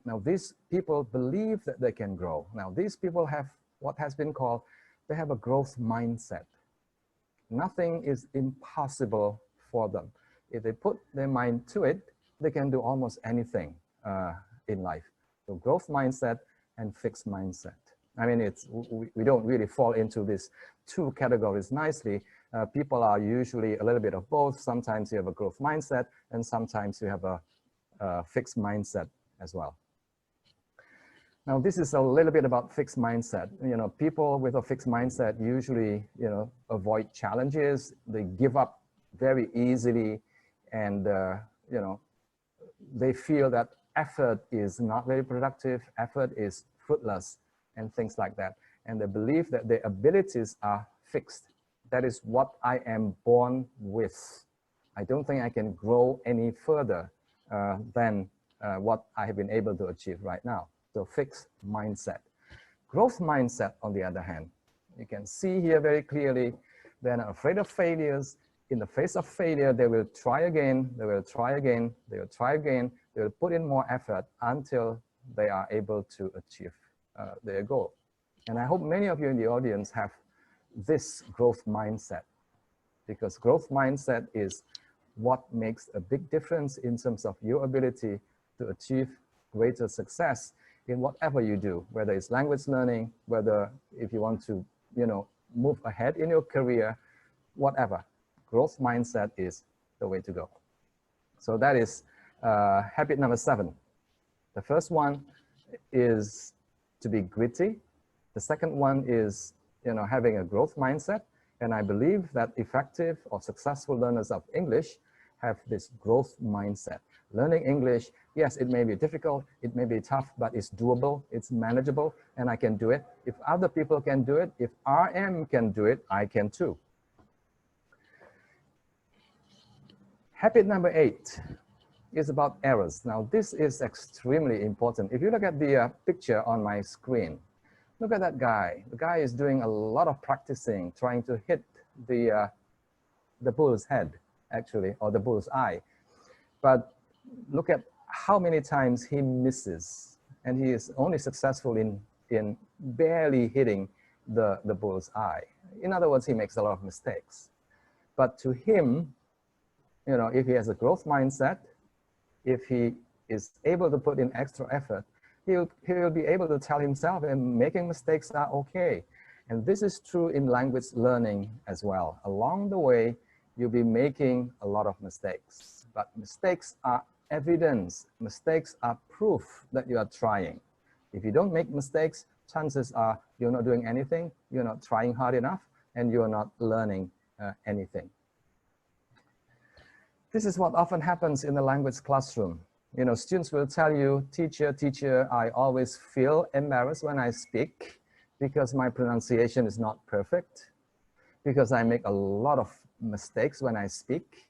Now, these people believe that they can grow. Now, these people have what has been called, they have a growth mindset. Nothing is impossible for them. If they put their mind to it, they can do almost anything in life. So growth mindset and fixed mindset. I mean, we don't really fall into these 2 categories nicely. People are usually a little bit of both. Sometimes you have a growth mindset and sometimes you have a fixed mindset as well. Now, this is a little bit about fixed mindset. People with a fixed mindset usually, avoid challenges. They give up very easily, and they feel that effort is not very productive, effort is fruitless, and things like that. And they believe that their abilities are fixed. That is what I am born with. I don't think I can grow any further than what I have been able to achieve right now. So fixed mindset. Growth mindset, on the other hand, you can see here very clearly, they're not afraid of failures. In the face of failure, they will try again, they will try again, they will try again, they will put in more effort until they are able to achieve their goal. And I hope many of you in the audience have this growth mindset, because growth mindset is what makes a big difference in terms of your ability to achieve greater success in whatever you do, whether it's language learning, whether if you want to, move ahead in your career, whatever. Growth mindset is the way to go. So that is habit number 7. The first one is to be gritty. The second one is, having a growth mindset. And I believe that effective or successful learners of English have this growth mindset. Learning English, yes, it may be difficult, it may be tough, but it's doable, it's manageable, and I can do it. If other people can do it, if RM can do it, I can too. Habit number 8 is about errors. Now, this is extremely important. If you look at the picture on my screen, look at that guy. The guy is doing a lot of practicing, trying to hit the bull's head, actually, or the bull's eye. But look at how many times he misses, and he is only successful in barely hitting the bull's eye. In other words, he makes a lot of mistakes. But to him, if he has a growth mindset, if he is able to put in extra effort, he will be able to tell himself, and making mistakes are okay. And this is true in language learning as well. Along the way, you'll be making a lot of mistakes, but mistakes are evidence. Mistakes are proof that you are trying. If you don't make mistakes, chances are you're not doing anything, you're not trying hard enough, and you're not learning anything. This is what often happens in the language classroom. Students will tell you, teacher, I always feel embarrassed when I speak because my pronunciation is not perfect, because I make a lot of mistakes when I speak.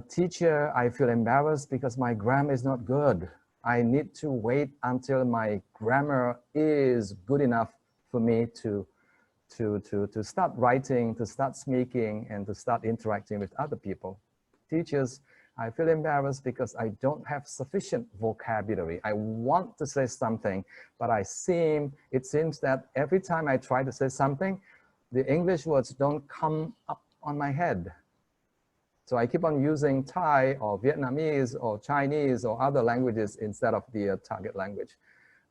Teacher, I feel embarrassed because my grammar is not good. I need to wait until my grammar is good enough for me to start writing, to start speaking, and to start interacting with other people. Teachers, I feel embarrassed because I don't have sufficient vocabulary. I want to say something, but it seems that every time I try to say something, the English words don't come up on my head. So I keep on using Thai or Vietnamese or Chinese or other languages instead of the target language.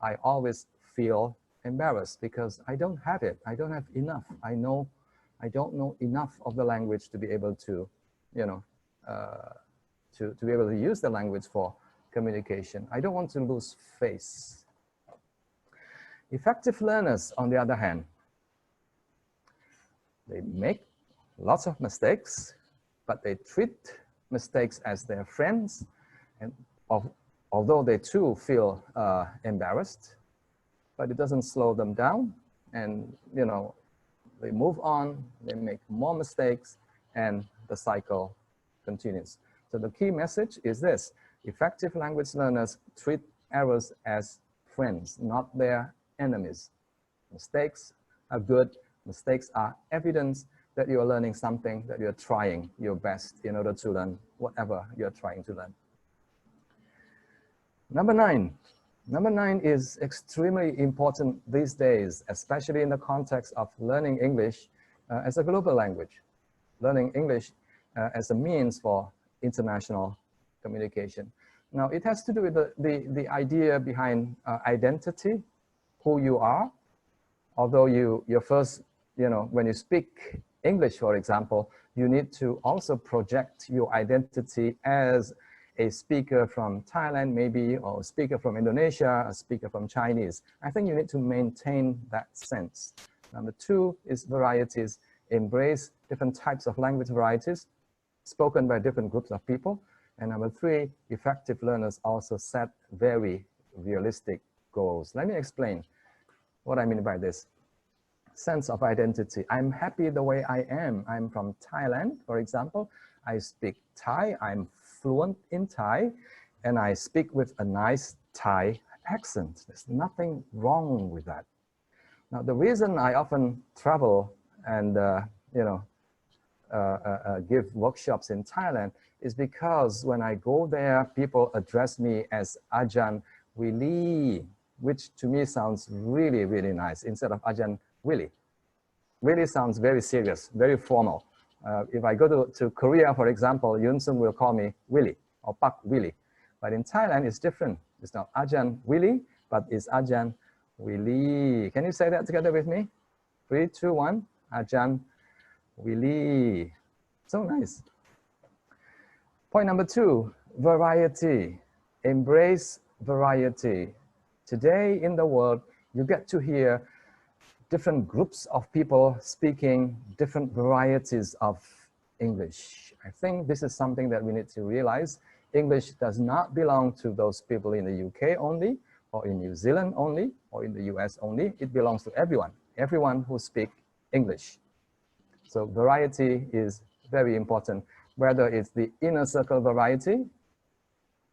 I always feel embarrassed because I don't have it. I don't have enough. I don't know enough of the language to be able to, to be able to use the language for communication. I don't want to lose face. Effective learners, on the other hand, they make lots of mistakes, but they treat mistakes as their friends. And although they too feel embarrassed, but it doesn't slow them down. And, they move on, they make more mistakes, and the cycle continues. So the key message is this: effective language learners treat errors as friends, not their enemies. Mistakes are good. Mistakes are evidence that you are learning something, that you're trying your best in order to learn whatever you're trying to learn. Number 9. Number 9 is extremely important these days, especially in the context of learning English as a global language. Learning English as a means for international communication. Now, it has to do with the idea behind identity, who you are. Although you're first, when you speak English, for example, you need to also project your identity as a speaker from Thailand, maybe, or a speaker from Indonesia, a speaker from Chinese. I think you need to maintain that sense. Number 2 is varieties. Embrace different types of language varieties spoken by different groups of people. And number 3, effective learners also set very realistic goals. Let me explain what I mean by this. Sense of identity. I'm happy the way I am. I'm from Thailand, for example. I speak Thai. I'm fluent in Thai, and I speak with a nice Thai accent. There's nothing wrong with that. Now, the reason I often travel and give workshops in Thailand is because when I go there, people address me as Ajahn Willy, which to me sounds really, really nice, instead of Ajahn Willy. Willy sounds very serious, very formal. If I go to Korea, for example, Eun-Sung will call me Willy or Park Willy. But in Thailand, it's different. It's not Ajahn Willy, but it's Ajahn Willy. Can you say that together with me? 3, 2, 1. Ajahn Willy. So nice. Point number 2, variety. Embrace variety. Today in the world, you get to hear different groups of people speaking different varieties of English. I think this is something that we need to realize. English does not belong to those people in the UK only, or in New Zealand only, or in the US only. It belongs to everyone who speaks English. So variety is very important, whether it's the inner circle variety,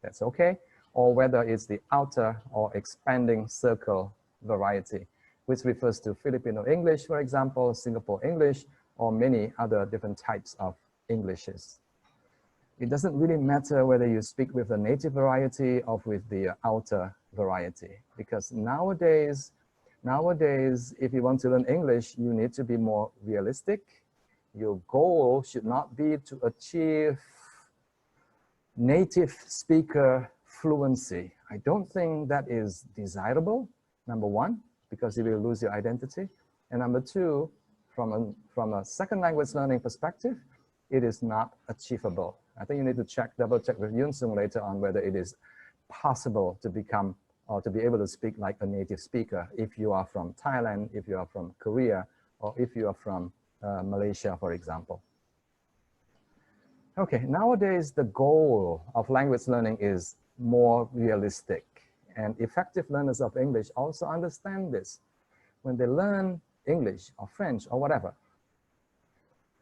that's okay, or whether it's the outer or expanding circle variety, which refers to Filipino English, for example, Singapore English, or many other different types of Englishes. It doesn't really matter whether you speak with the native variety or with the outer variety, because nowadays, if you want to learn English, you need to be more realistic. Your goal should not be to achieve native speaker fluency. I don't think that is desirable, number one, because you will lose your identity. And number two, from a second language learning perspective, it is not achievable. I think you need to double check with Eun-Sung later on whether it is possible to become or to be able to speak like a native speaker if you are from Thailand, if you are from Korea, or if you are from Malaysia, for example. Okay, nowadays the goal of language learning is more realistic, and effective learners of English also understand this. When they learn English or French or whatever,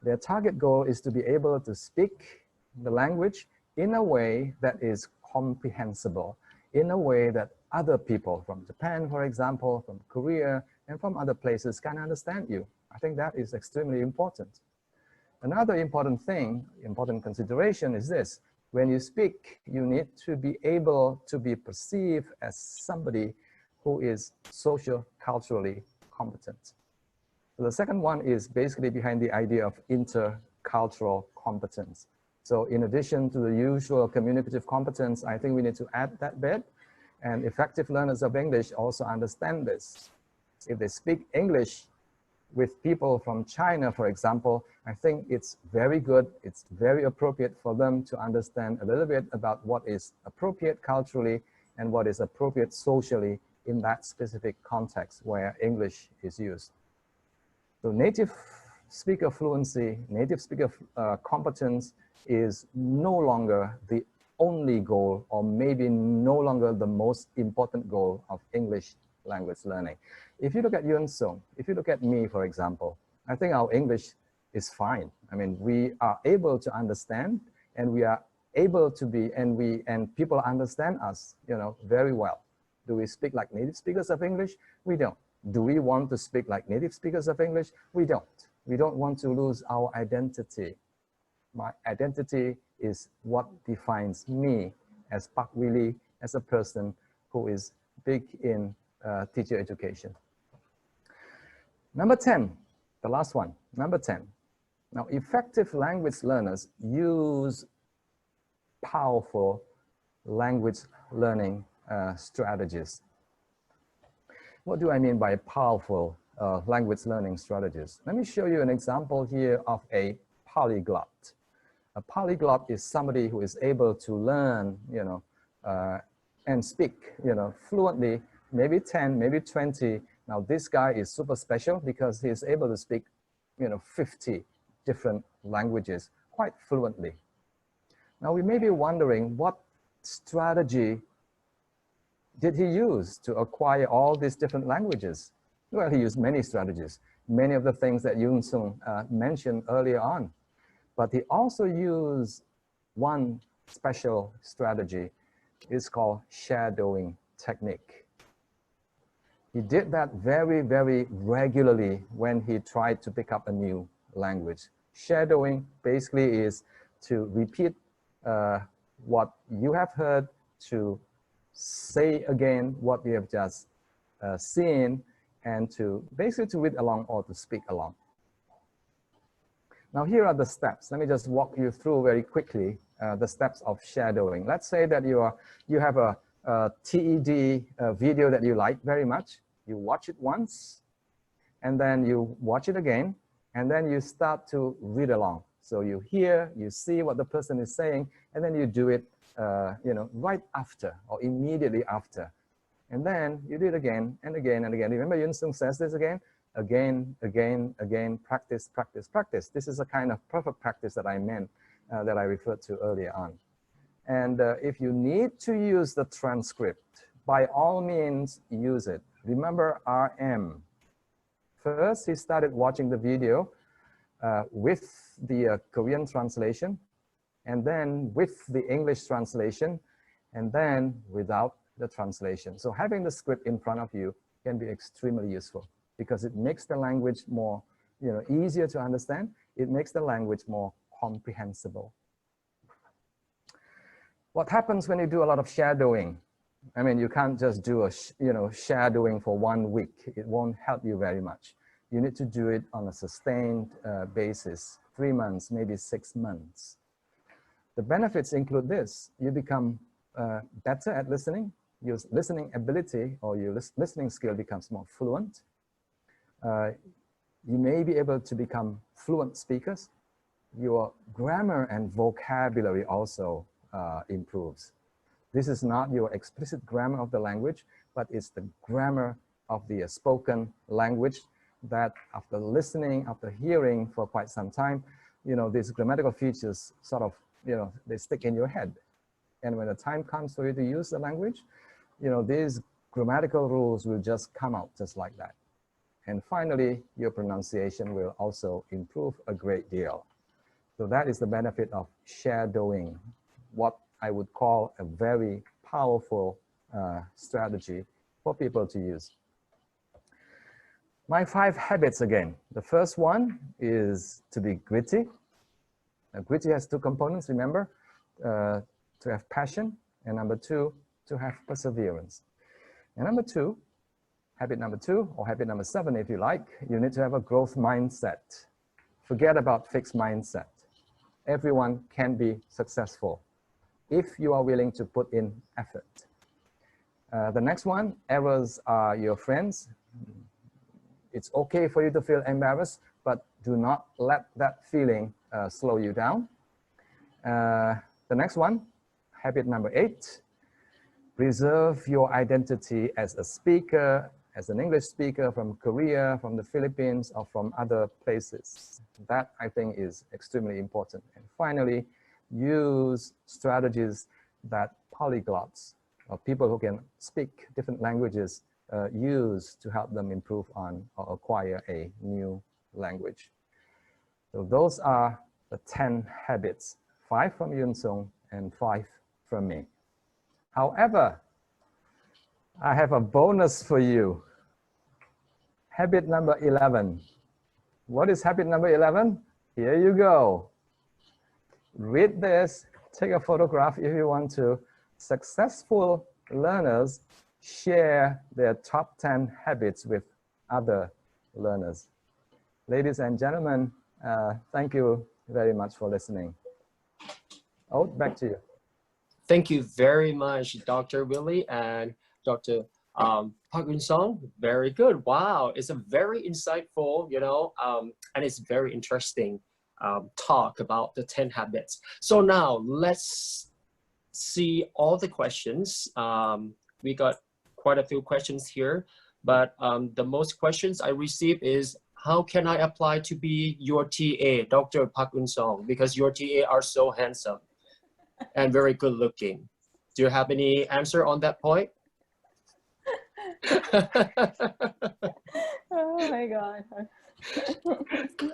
their target goal is to be able to speak the language in a way that is comprehensible, in a way that other people from Japan, for example, from Korea, and from other places can understand you. I think that is extremely important. Another important thing, important consideration is this. When you speak, you need to be able to be perceived as somebody who is socio-culturally competent. So the second one is basically behind the idea of intercultural competence. So in addition to the usual communicative competence, I think we need to add that bit. And effective learners of English also understand this. If they speak English with people from China, for example, I think it's very good, it's very appropriate for them to understand a little bit about what is appropriate culturally and what is appropriate socially in that specific context where English is used. So native speaker fluency, native speaker competence is no longer the only goal, or maybe no longer the most important goal of English language learning. If you look at Eun-Sung, if you look at me, for example, I think our English is fine. I mean, we are able to understand, and we are able to be, and people understand us, you know, very well. Do we speak like native speakers of English? We don't. Do we want to speak like native speakers of English? We don't. We don't want to lose our identity. My identity is what defines me as Park Willy, as a person who is big in teacher education. Number 10, the last one, number 10. Now, effective language learners use powerful language learning strategies. What do I mean by powerful language learning strategies? Let me show you an example here of a polyglot. A polyglot is somebody who is able to learn, you know, and speak, you know, fluently, maybe 10, maybe 20. Now, this guy is super special because he is able to speak, you know, 50 different languages quite fluently. Now, we may be wondering what strategy did he use to acquire all these different languages? Well, he used many strategies, many of the things that Eun-Sung mentioned earlier on. But he also used one special strategy. It's called shadowing technique. He did that very, very regularly when he tried to pick up a new language. Shadowing basically is to repeat what you have heard, to say again what you have just seen, and to basically to read along or to speak along. Now here are the steps. Let me just walk you through very quickly the steps of shadowing. Let's say that you have a TED video that you like very much. You watch it once, and then you watch it again, and then you start to read along. So you hear, you see what the person is saying, and then you do it right after or immediately after. And then you do it again and again and again. Remember Eun-Sung says this again? Again, again, again, practice, practice, practice. This is a kind of perfect practice that I meant, that I referred to earlier on. And if you need to use the transcript, by all means, use it. Remember RM. First, he started watching the video with the Korean translation, and then with the English translation, and then without the translation. So having the script in front of you can be extremely useful because it makes the language more, easier to understand. It makes the language more comprehensible. What happens when you do a lot of shadowing? I mean, you can't just do a, shadowing for 1 week. It won't help you very much. You need to do it on a sustained basis, 3 months, maybe 6 months. The benefits include this. You become better at listening. Your listening ability or your listening skill becomes more fluent. You may be able to become fluent speakers. Your grammar and vocabulary also improves. This is not your explicit grammar of the language, but it's the grammar of the spoken language that after listening, after hearing for quite some time, these grammatical features sort of, they stick in your head. And when the time comes for you to use the language, these grammatical rules will just come out just like that. And finally, your pronunciation will also improve a great deal. So that is the benefit of shadowing, what I would call a very powerful strategy for people to use. My 5 habits again. The first one is to be gritty. Gritty has 2 components, remember? To have passion, and number 2, to have perseverance. And number 2, habit number 2, or habit number 7 if you like, you need to have a growth mindset. Forget about fixed mindset. Everyone can be successful if you are willing to put in effort. The next one, errors are your friends. It's okay for you to feel embarrassed, but do not let that feeling slow you down. The next one, habit number 8, preserve your identity as a speaker, as an English speaker from Korea, from the Philippines, or from other places. That, I think, is extremely important. And finally, use strategies that polyglots, or people who can speak different languages, use to help them improve on or acquire a new language. So those are the 10 habits, 5 from Eun-Sung and 5 from me. However, I have a bonus for you. Habit number 11. What is habit number 11? Here you go. Read this, take a photograph if you want to. Successful learners share their top 10 habits with other learners. Ladies and gentlemen, thank you very much for listening. Oh, back to you.
Thank you very much, Dr. Willy and Dr. Park Eun-Sung. Very good. Wow, it's a very insightful, and it's very interesting talk about the 10 habits. So now let's see all the questions. We got quite a few questions here, but the most questions I received is, how can I apply to be your TA, Dr. Park Eun-Sung? Because your TA are so handsome and very good looking. Do you have any answer on that point?
Oh my God.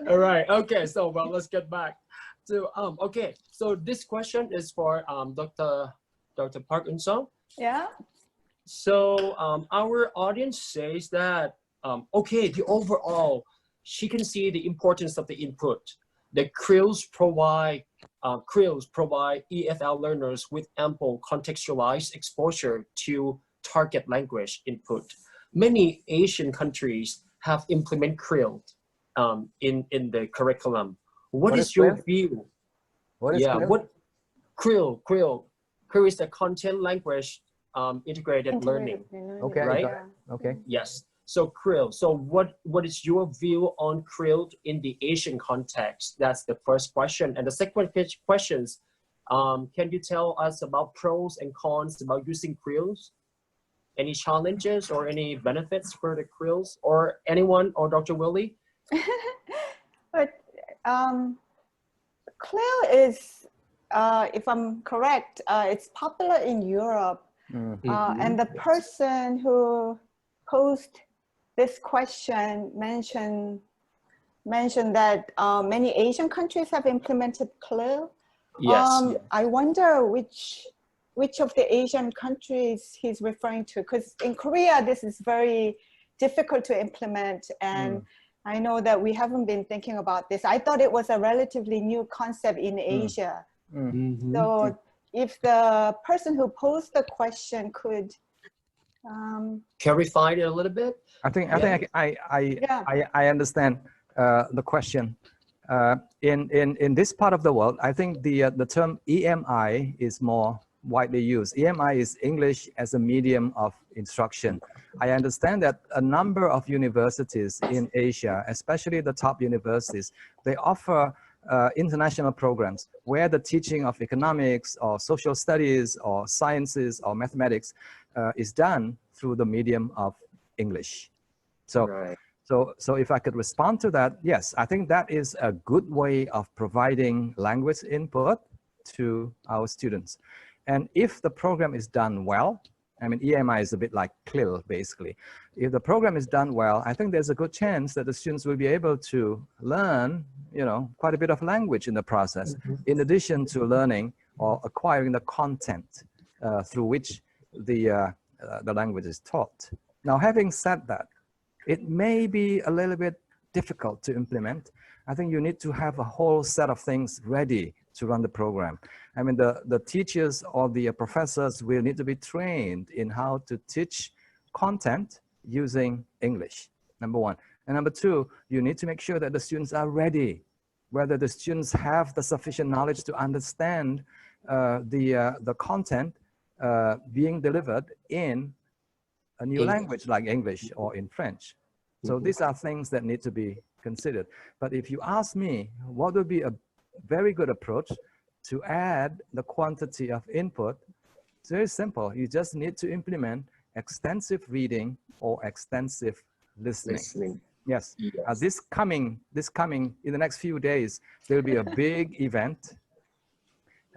All right. Okay. So, well, let's get back to, okay. So this question is for Dr. Park Eun-Sung.
Yeah.
So our audience says that, okay, the overall, she can see the importance of the input. The CRILs provide EFL learners with ample contextualized exposure to target language input. Many Asian countries have implemented CRIL in the curriculum. what is your
Krill?
view?
What is Krill?
What Krill is the content language integrated learning.
Okay,
right?
got it. Okay.
Yes. So Krill. So what is your view on Krill in the Asian context? That's the first question. And the second questions, can you tell us about pros and cons about using Krills? Any challenges or any benefits for the Krills, or anyone, or Dr. Willy?
But Krill is, if I'm correct, it's popular in Europe. And the person who posed this question mentioned that many Asian countries have implemented Krill.
Yes.
I wonder which of the Asian countries he's referring to, because in Korea this is very difficult to implement, and I know that we haven't been thinking about this. I thought it was a relatively new concept in Asia. So if the person who posed the question could
clarify it a little bit.
I understand the question. In this part of the world, I think the term EMI is more widely used. EMI is English as a medium of instruction. I understand that a number of universities in Asia, especially the top universities, they offer international programs where the teaching of economics or social studies or sciences or mathematics is done through the medium of English. So,
right.
So if I could respond to that, yes, I think that is a good way of providing language input to our students. And if the program is done well, I mean, EMI is a bit like CLIL, basically. If the program is done well, I think there's a good chance that the students will be able to learn, you know, quite a bit of language in the process, in addition to learning or acquiring the content through which the language is taught. Now, having said that, it may be a little bit difficult to implement. I think you need to have a whole set of things ready to run the program. I mean, the teachers or the professors will need to be trained in how to teach content using English, number one. And number two, you need to make sure that the students are ready, whether the students have the sufficient knowledge to understand the content being delivered in a new language like English or in French. So these are things that need to be considered. But if you ask me, what would be a very good approach to add the quantity of input? It's very simple. You just need to implement extensive reading or extensive listening. Yes. This coming in the next few days, there'll be a big event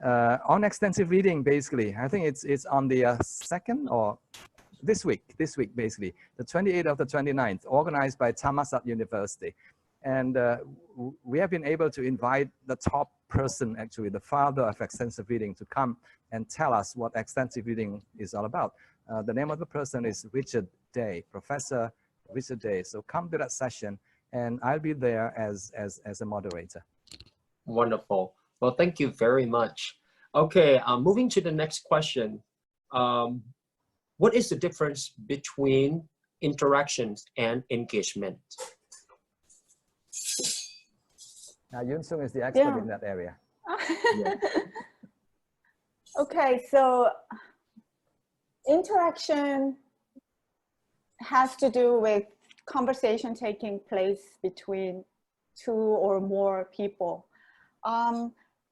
on extensive reading. Basically, I think it's on the 2nd or this week basically, the 28th of the 29th, organized by Thammasat University. And we have been able to invite the top person, actually the father of extensive reading, to come and tell us what extensive reading is all about. The name of the person is Richard Day, Professor Richard Day. So come to that session and I'll be there as a moderator.
Wonderful. Well, thank you very much. Okay, moving to the next question. What is the difference between interactions and engagement?
Now, Eun-Sung is the expert in that area.
Okay, so interaction has to do with conversation taking place between two or more people.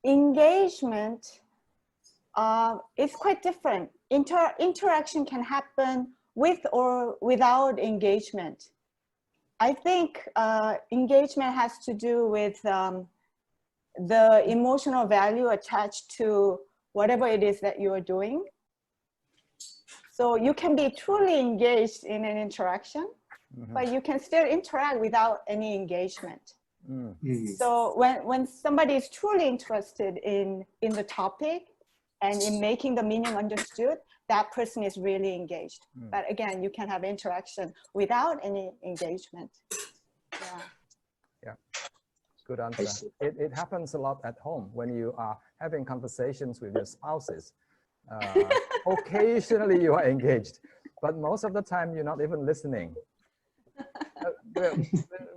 Engagement is quite different. Interaction can happen with or without engagement. I think engagement has to do with the emotional value attached to whatever it is that you are doing. So you can be truly engaged in an interaction, but you can still interact without any engagement. So when somebody is truly interested in the topic and in making the meaning understood, that person is really engaged. But again, you can have interaction without any engagement.
Yeah, good answer. It happens a lot at home when you are having conversations with your spouses. Occasionally you are engaged, but most of the time you're not even listening.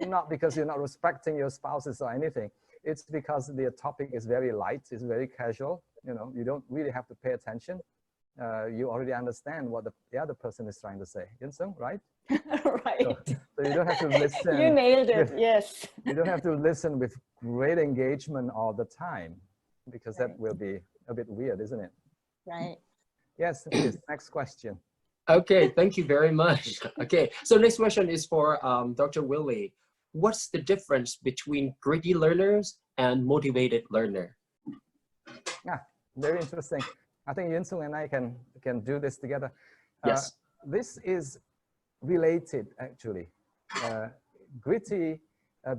Not because you're not respecting your spouses or anything. it's because the topic is very light, it's very casual. You know, you don't really have to pay attention. You already understand what the other person is trying to say. Eun-Sung, right?
Right.
So you don't have to listen.
You nailed it, yes.
You don't have to listen with great engagement all the time, because that
Right.
will be a bit weird, isn't it?
Right.
Yes, please, next question.
Okay, thank you very much. Okay, so next question is for Dr. Willy. What's the difference between gritty learners and motivated learner?
Yeah, very interesting. I think Eun-Sung and I can do this together.
Yes.
This is related, actually.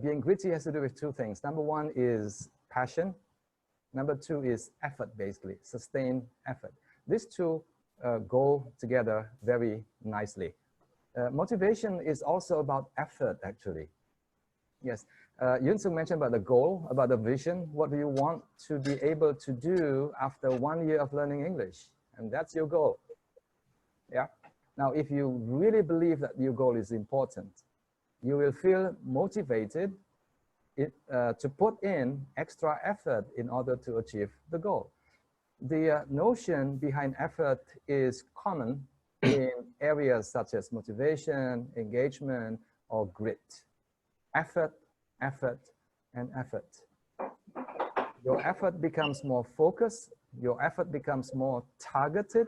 Being gritty has to do with two things. Number one is passion. Number two is effort, basically, sustained effort. These two go together very nicely. Motivation is also about effort, actually. Yes, Eun-Sung mentioned about the goal, about the vision. What do you want to be able to do after 1 year of learning English? And that's your goal. Yeah. Now, if you really believe that your goal is important, you will feel motivated to put in extra effort in order to achieve the goal. The notion behind effort is common in areas such as motivation, engagement, or grit. Effort, effort, and effort. Your effort becomes more focused. Your effort becomes more targeted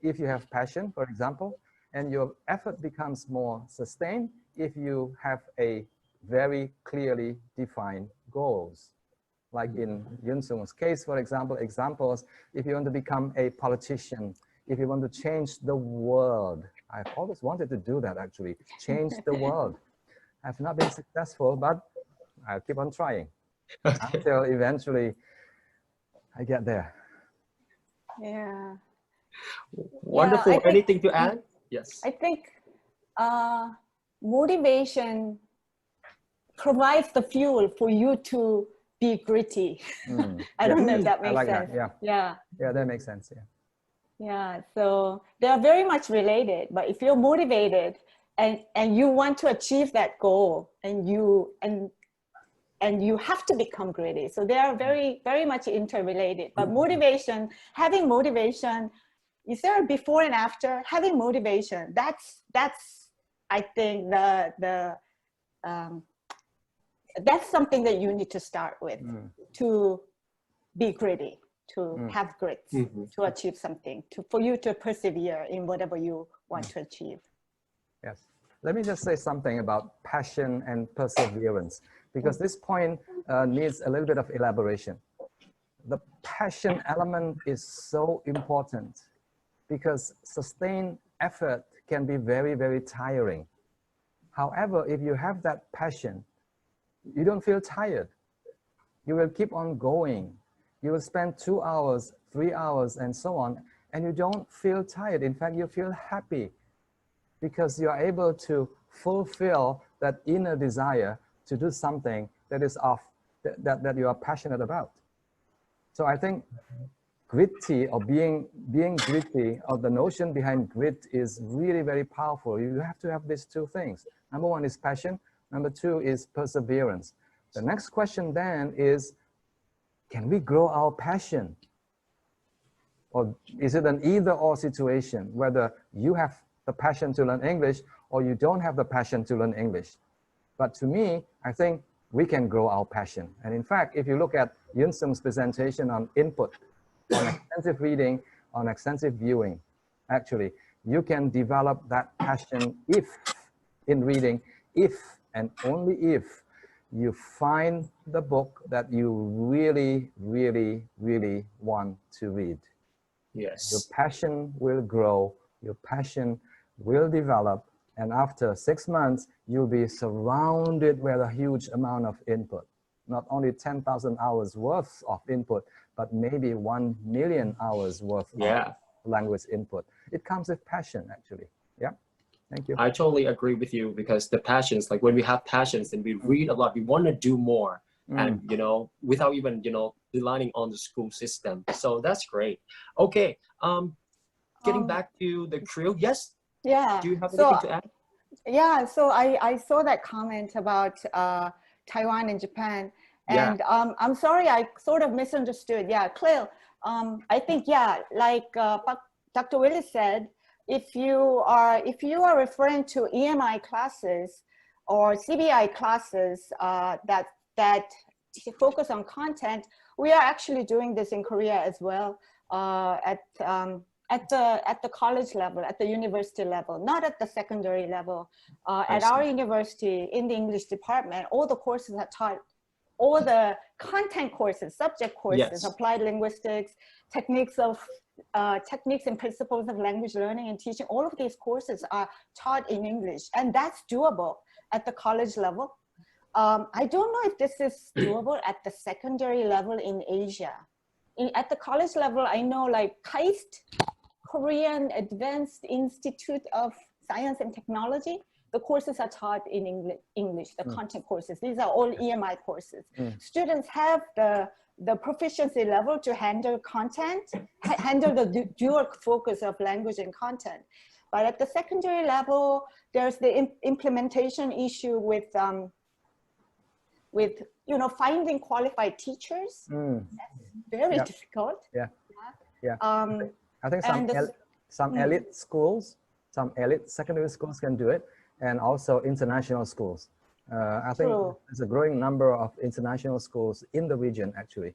if you have passion, for example, and your effort becomes more sustained if you have a very clearly defined goals. Like in Eun-Sung's case, for example, if you want to become a politician, if you want to change the world. I've always wanted to do that, actually, change the world. I've not been successful, but I'll keep on trying until eventually I get there.
Yeah.
Wonderful.
Yeah,
Anything to add? Yes.
I think motivation provides the fuel for you to be gritty. I don't know if that makes sense.
That.
Yeah.
Yeah, that makes sense. Yeah.
Yeah. So they are very much related. But if you're motivated and you want to achieve that goal, and you have to become gritty. So they are very, very much interrelated. But motivation, having motivation, is there a before and after? Having motivation, that's I think that's something that you need to start with to be gritty, to have grit, to achieve something, for you to persevere in whatever you want to achieve.
Yes. Let me just say something about passion and perseverance, because this point needs a little bit of elaboration. The passion element is so important because sustained effort can be very, very tiring. However, if you have that passion, you don't feel tired. You will keep on going. You will spend 2 hours, 3 hours, and so on, and you don't feel tired. In fact, you feel happy because you are able to fulfill that inner desire to do something that is that you are passionate about. So I think gritty, or being gritty, or the notion behind grit is really very powerful. You have to have these two things. Number one is passion. Number two is perseverance. The next question then is, can we grow our passion? Or is it an either-or situation, whether you have the passion to learn English or you don't have the passion to learn English? But to me, I think we can grow our passion. And in fact, if you look at Eun-Sung's presentation on input, on extensive reading, on extensive viewing, actually, you can develop that passion in reading, if and only if you find the book that you really, really, really want to read.
Yes.
Your passion will grow, your passion will develop, and after 6 months, you'll be surrounded with a huge amount of input. Not only 10,000 hours worth of input, but maybe 1 million hours worth of language input. It comes with passion, actually. Yeah. Thank you.
I totally agree with you, because the passions, like when we have passions and we read a lot, we want to do more, and without even relying on the school system. So that's great. Okay, getting back to the crew. Yes.
Yeah.
Do you have anything to add?
Yeah. So I saw that comment about Taiwan and Japan,
Yeah.
And I'm sorry, I sort of misunderstood. Yeah, Claire, I think, yeah, like Dr. Willis said, if you are referring to EMI classes or CBI classes that focus on content, we are actually doing this in Korea as well at the college level, at the university level, not at the secondary level. At our university, in the English department, all the courses are taught, all the content courses, subject courses,
Yes.
applied linguistics, techniques and principles of language learning and teaching, all of these courses are taught in English, and that's doable at the college level. I don't know if this is doable at the secondary level in Asia. At the college level, I know like KAIST, Korean Advanced Institute of Science and Technology, the courses are taught in English, the content courses. These are all EMI courses. Students have the proficiency level to handle content, handle the dual focus of language and content. But at the secondary level, there's the implementation issue with finding qualified teachers. That's very difficult.
Yeah. I think some
and
elite schools, some elite secondary schools can do it, and also international schools. I think there's a growing number of international schools in the region, actually.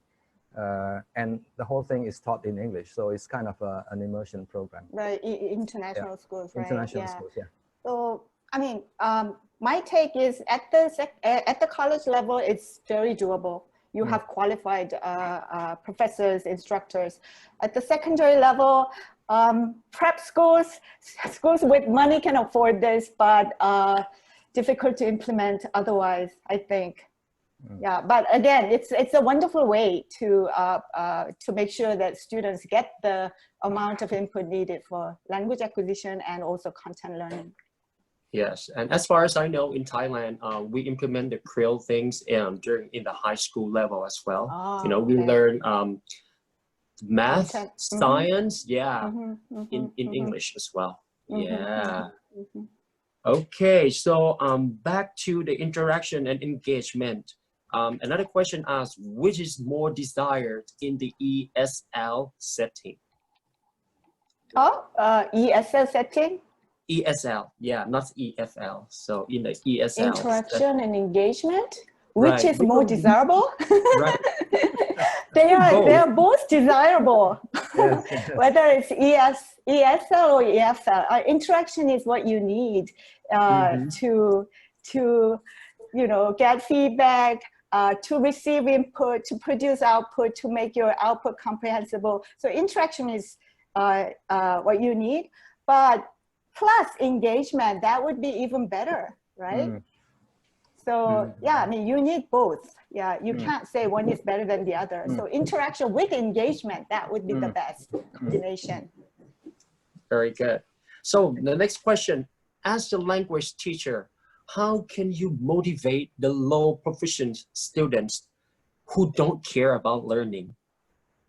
And the whole thing is taught in English. So it's kind of an immersion program.
Right, international schools, right?
International schools, yeah.
So, I mean, my take is at the college level, it's very doable. You have qualified professors, instructors. At the secondary level, prep schools with money can afford this, but difficult to implement otherwise, I think. Yeah, but again, it's a wonderful way to make sure that students get the amount of input needed for language acquisition and also content learning.
Yes, and as far as I know, in Thailand, we implement the Creole things in the high school level as well.
Oh,
we learn math, science, in English as well. Yeah. Okay, so back to the interaction and engagement. Another question asks, which is more desired in the ESL setting?
ESL setting?
ESL, yeah, not EFL. So in the ESL.
Interaction and engagement, which is more desirable?
Right.
They are both desirable.
Yes.
Whether it's ESL or EFL, interaction is what you need to get feedback, to receive input, to produce output, to make your output comprehensible. So interaction is what you need, but plus engagement, that would be even better, right? So yeah, I mean, you need both. Yeah, you can't say one is better than the other. So interaction with engagement, that would be the best combination.
Very good. So the next question, as a language teacher, how can you motivate the low proficient students who don't care about learning?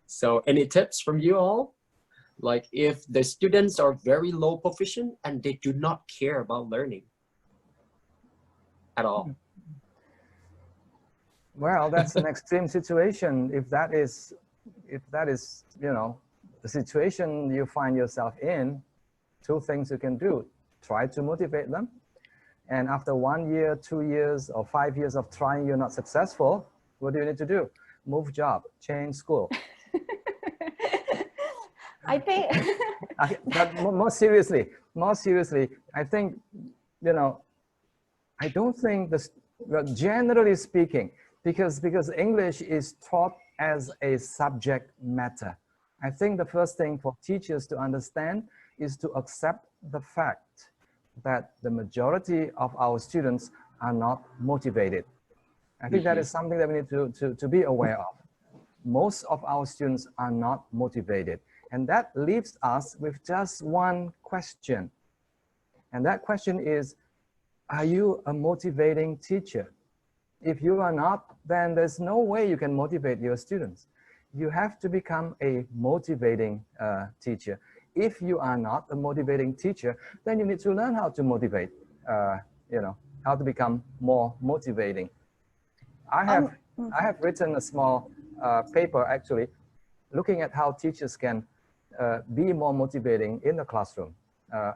So any tips from you all? Like if the students are very low proficient and they do not care about learning at all.
Well, that's an extreme situation. If that is, the situation you find yourself in, two things you can do. Try to motivate them. And after 1 year, 2 years, or 5 years of trying, you're not successful. What do you need to do? Move job, change school.
I think.
But more seriously, I think, I don't think this, well, generally speaking, because English is taught as a subject matter. I think the first thing for teachers to understand is to accept the fact that the majority of our students are not motivated. I think that is something that we need to be aware of. Most of our students are not motivated. And that leaves us with just one question. And that question is, are you a motivating teacher? If you are not, then there's no way you can motivate your students. You have to become a motivating teacher. If you are not a motivating teacher, then you need to learn how to motivate, how to become more motivating. I have I have written a small paper actually looking at how teachers can be more motivating in the classroom.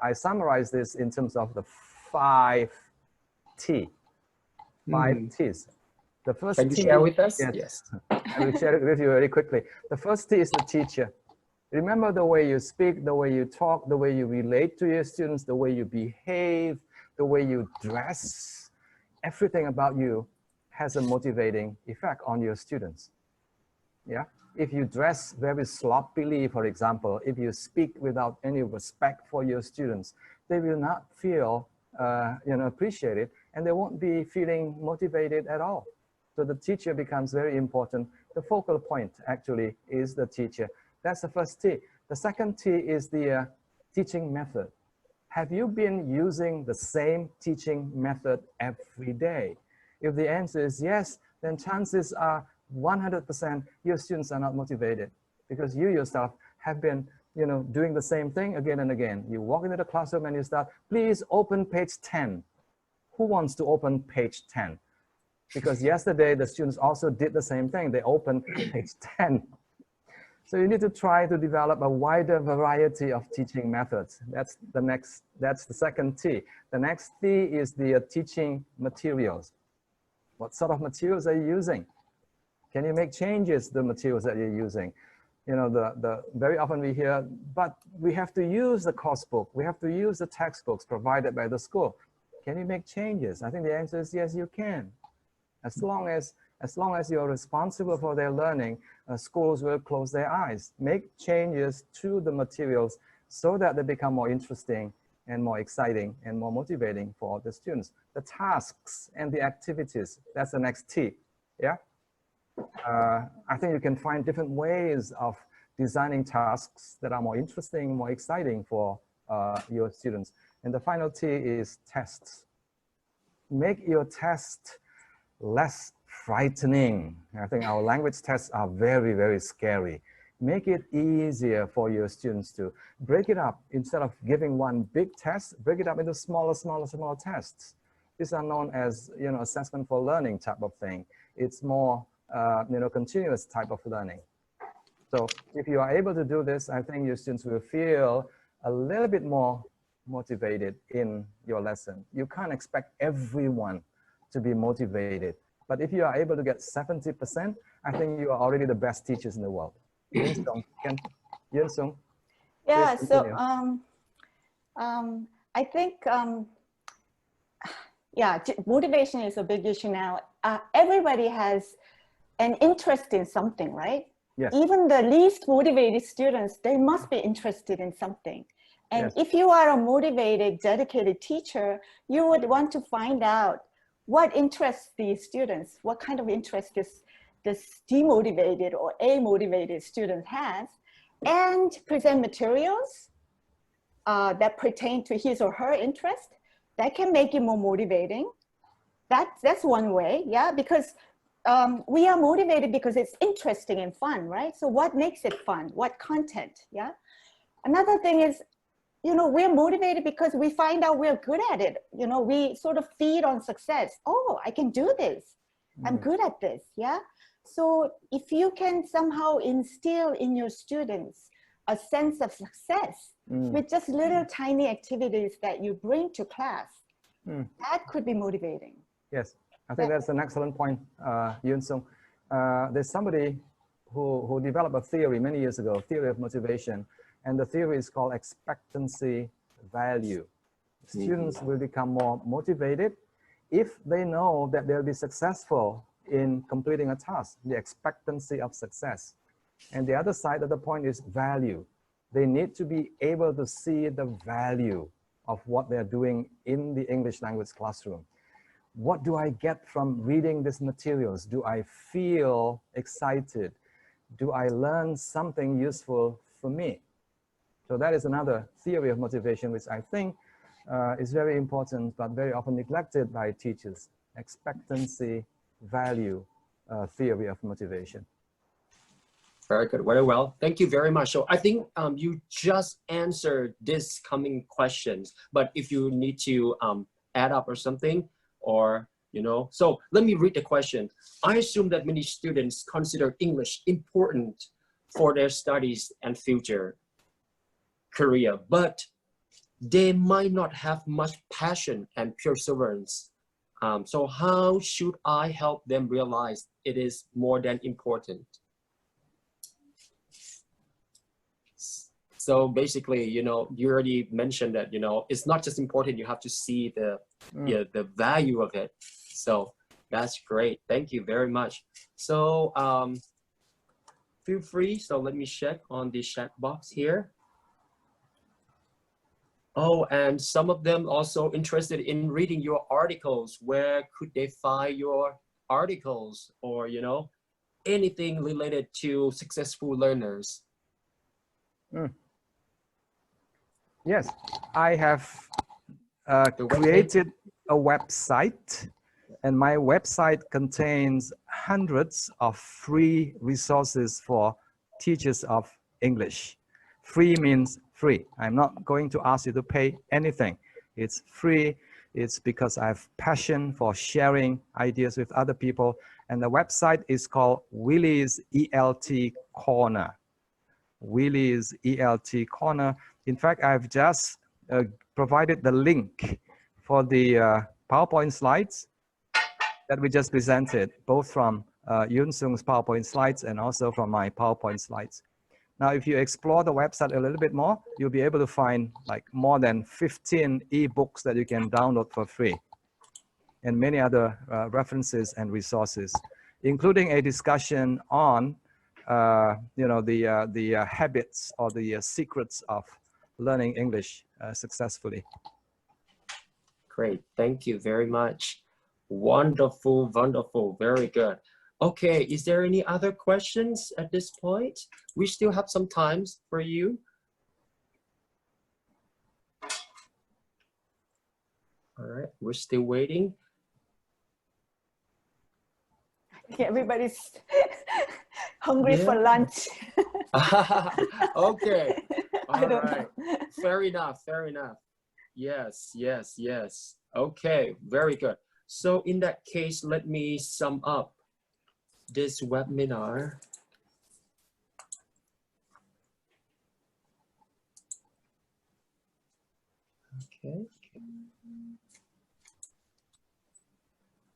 I summarize this in terms of the 5 T. 5 T's. The first
Can you
T,
share with us?
Yes. I will share it with you very quickly. The first T is the teacher. Remember the way you speak, the way you talk, the way you relate to your students, the way you behave, the way you dress. Everything about you has a motivating effect on your students. Yeah. If you dress very sloppily, for example, if you speak without any respect for your students, they will not feel appreciated, and they won't be feeling motivated at all. So the teacher becomes very important. The focal point actually is the teacher. That's the first T. The second T is the teaching method. Have you been using the same teaching method every day? If the answer is yes, then chances are 100% your students are not motivated, because you yourself have been doing the same thing again and again. You walk into the classroom and you start, please open page 10. Who wants to open page 10? Because yesterday the students also did the same thing. They opened page 10. So you need to try to develop a wider variety of teaching methods. That's the second T. The next T is the teaching materials. What sort of materials are you using? Can you make changes to the materials that you're using? Very often we hear, but we have to use the course book. We have to use the textbooks provided by the school. Can you make changes? I think the answer is yes, you can. As long as you're responsible for their learning, schools will close their eyes. Make changes to the materials so that they become more interesting and more exciting and more motivating for the students. The tasks and the activities, that's the next T, yeah? I think you can find different ways of designing tasks that are more interesting, more exciting for your students. And the final T is tests. Make your test less frightening. I think our language tests are very, very scary. Make it easier for your students to break it up. Instead of giving one big test, break it up into smaller tests. These are known as, assessment for learning type of thing. It's more, continuous type of learning. So if you are able to do this, I think your students will feel a little bit more motivated in your lesson. You can't expect everyone to be motivated. But if you are able to get 70%, I think you are already the best teachers in the world. Eun-Sung.
Yeah, so I think, motivation is a big issue now. Everybody has an interest in something, right?
Yes.
Even the least motivated students, they must be interested in something. And
yes.
If you are a motivated, dedicated teacher, you would want to find out what interests these students, what kind of interest this demotivated or amotivated student has, and present materials that pertain to his or her interest that can make it more motivating. That's one way, yeah, because we are motivated because it's interesting and fun, right? So what makes it fun? What content, yeah? Another thing is, we're motivated because we find out we're good at it. We sort of feed on success. Oh, I can do this. I'm good at this, yeah? So if you can somehow instill in your students a sense of success with just little tiny activities that you bring to class, that could be motivating.
Yes, I think that's an excellent point, Eun-Sung. There's somebody who developed a theory many years ago, theory of motivation. And the theory is called expectancy value. Students will become more motivated if they know that they'll be successful in completing a task, the expectancy of success. And the other side of the point is value. They need to be able to see the value of what they're doing in the English language classroom. What do I get from reading these materials? Do I feel excited? Do I learn something useful for me? So that is another theory of motivation, which I think is very important, but very often neglected by teachers. Expectancy, value, theory of motivation.
Very good, very well. Thank you very much. So I think you just answered this coming questions, but if you need to add up or something, or you know. So let me read the question. I assume that many students consider English important for their studies and future career, but they might not have much passion and perseverance. So how should I help them realize it is more than important? So basically, you know, you already mentioned that, you know, it's not just important, you have to see the, the value of it. So that's great. Thank you very much. So feel free. So let me check on the chat box here. Oh, and some of them also interested in reading your articles. Where could they find your articles, or, you know, anything related to successful learners?
Yes, I have created a website, and my website contains hundreds of free resources for teachers of English. Free means free. I'm not going to ask you to pay anything. It's free. It's because I have passion for sharing ideas with other people. And the website is called Willy's ELT Corner. Willy's ELT Corner. In fact, I've just provided the link for the PowerPoint slides that we just presented, both from Eun-Sung's PowerPoint slides and also from my PowerPoint slides. Now, if you explore the website a little bit more, you'll be able to find like more than 15 ebooks that you can download for free, and many other references and resources, including a discussion on you know, the habits or the secrets of learning English successfully.
Great, thank you very much. Wonderful, wonderful, very good. Okay, is there any other questions at this point? We still have some time for you. All right, we're still waiting.
Everybody's hungry for lunch.
Okay, all right. Fair enough, fair enough. Yes, yes, yes. Okay, very good. So in that case, let me sum up this webinar. Okay.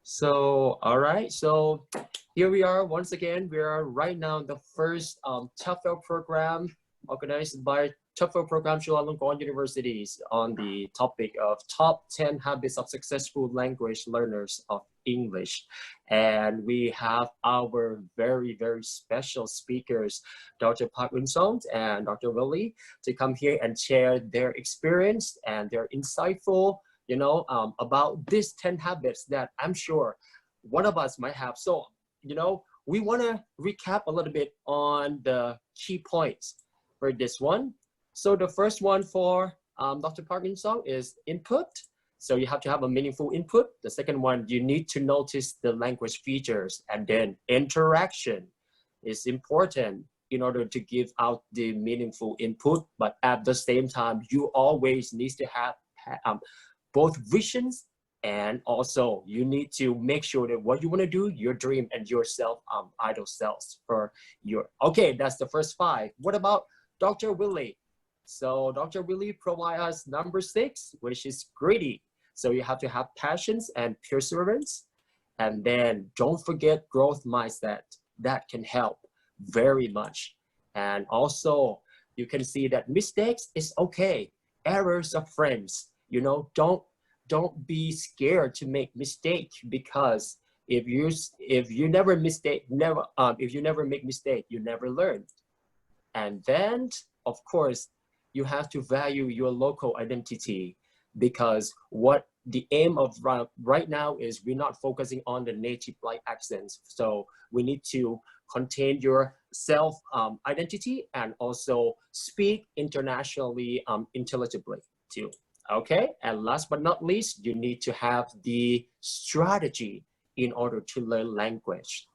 So, all right. So here we are once again. We are right now in the first TOEFL program organized by TOEFL program Chulalongkorn Universities on the topic of top 10 habits of successful language learners of English. And we have our very, very special speakers, Dr. Park Eun-Sung and Dr. Willy, to come here and share their experience and their insightful, you know, about these 10 habits that I'm sure one of us might have. So, you know, we want to recap a little bit on the key points for this one. So the first one for Dr. Park Eun-Sung is input. So you have to have a meaningful input. The second one, you need to notice the language features, and then interaction is important in order to give out the meaningful input. But at the same time, you always need to have both visions, and also you need to make sure that what you want to do, your dream and yourself, idle selves for your, okay, that's the first 5. What about Dr. Willy? So Dr. Willy provides us number 6, which is greedy. So you have to have passions and perseverance. And then don't forget growth mindset. That can help very much. And also you can see that mistakes is okay. Errors are friends. You know, don't be scared to make mistake, because if you never make mistake, you never learn. And then of course you have to value your local identity, because what the aim of right now is we're not focusing on the native like accents. So we need to contain your self identity and also speak internationally intelligibly too. Okay, and last but not least, you need to have the strategy in order to learn language.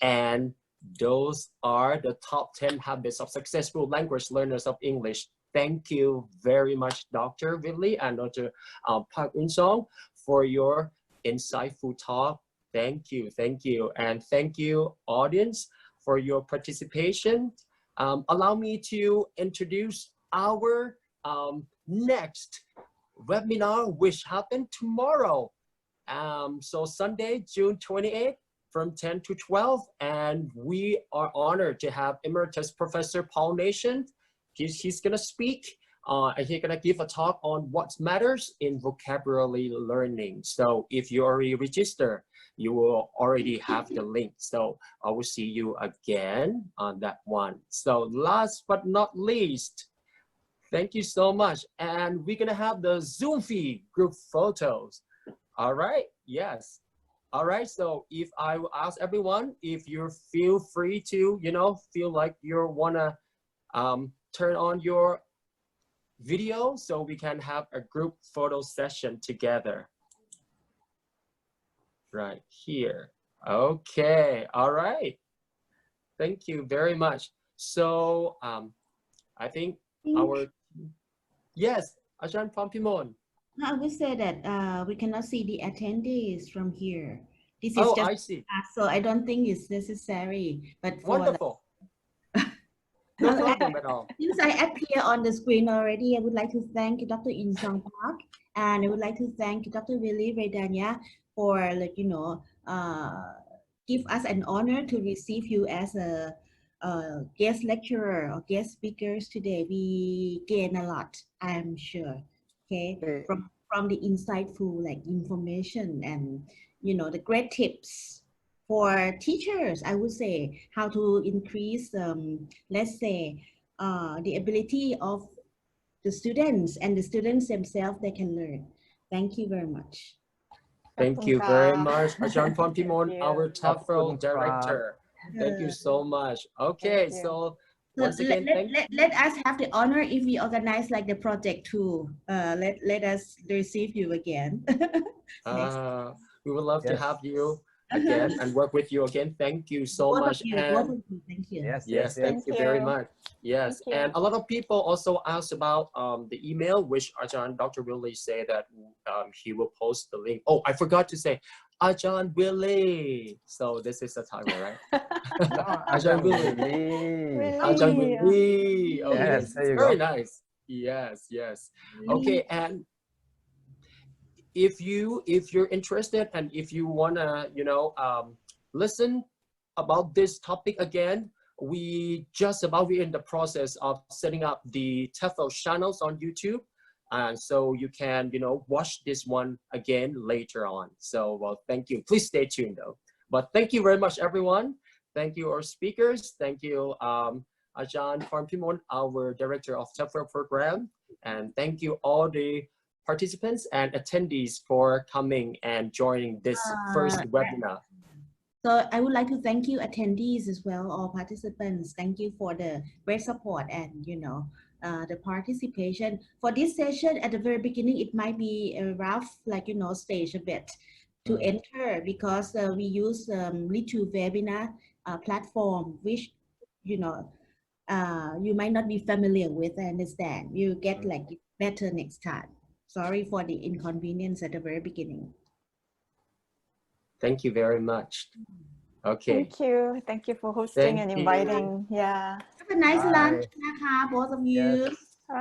And those are the top 10 habits of successful language learners of English. Thank you very much, Dr. Willy and Dr. Park Eun-Sung, for your insightful talk. Thank you, and thank you, audience, for your participation. Allow me to introduce our next webinar, which happened tomorrow. So Sunday, June 28th, from 10 to 12, and we are honored to have Emeritus Professor Paul Nation. He's gonna speak. And he's gonna give a talk on what matters in vocabulary learning. So if you already register, you will already have the link. So I will see you again on that one. So last but not least, thank you so much. And we're gonna have the Zoom feed group photos. All right, yes. All right, so if I will ask everyone, if you feel free to, feel like you wanna turn on your video so we can have a group photo session together. Right here. Okay, all right. Thank you very much. So I think yes, Ajahn Pampimon.
I would say that we cannot see the attendees from here. This is
Oh,
just
I see.
so I don't think it's necessary. But for
Wonderful. No problem at all.
Since I appear on the screen already, I would like to thank Dr. Eun-Sung Park, and I would like to thank Dr. Willy Renandya for, give us an honor to receive you as a guest lecturer or guest speakers today. We gain a lot, I'm sure. Okay, from the insightful information and the great tips. For teachers, I would say how to increase, let's say, the ability of the students and the students themselves, they can learn. Thank you very much.
Thank you very much, Ajahn Pampimon, our TEFL director. Thank you so much. Okay, so once again,
let us have the honor if we organize like the project too. Let us receive you again.
We would love to have you again and work with you again. Thank you so much.
And thank you.
Yes, thank you very much. Yes, and a lot of people also asked about the email, which Ajahn Dr. Willy said that he will post the link. Oh, I forgot to say, Ajahn Willy. So this is the title, right? Ajahn Willy. Ajahn Willy. Okay,
yes, there you
very
go.
nice. Yes. Okay, and if you're interested and if you wanna listen about this topic again, we're in the process of setting up the TEFL channels on YouTube, and so you can watch this one again later on. So well, thank you. Please stay tuned though. But thank you very much, everyone. Thank you, our speakers. Thank you, Ajahn Pampimon, our director of TEFL program, and thank you all the participants and attendees for coming and joining this first webinar.
So I would like to thank you attendees as well, all participants. Thank you for the great support and the participation. For this session at the very beginning, it might be a rough stage a bit to enter because we use little webinar platform, which you might not be familiar with. I understand. You get better next time. Sorry for the inconvenience at the very beginning.
Thank you very much. Okay.
Thank you for hosting and inviting. Yeah.
Have a nice lunch, both of you.
Yes.
All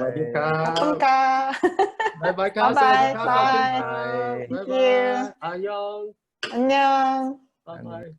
right.
Bye bye.
Bye bye.
Bye bye. Annyeong.
Annyeong.
Bye bye.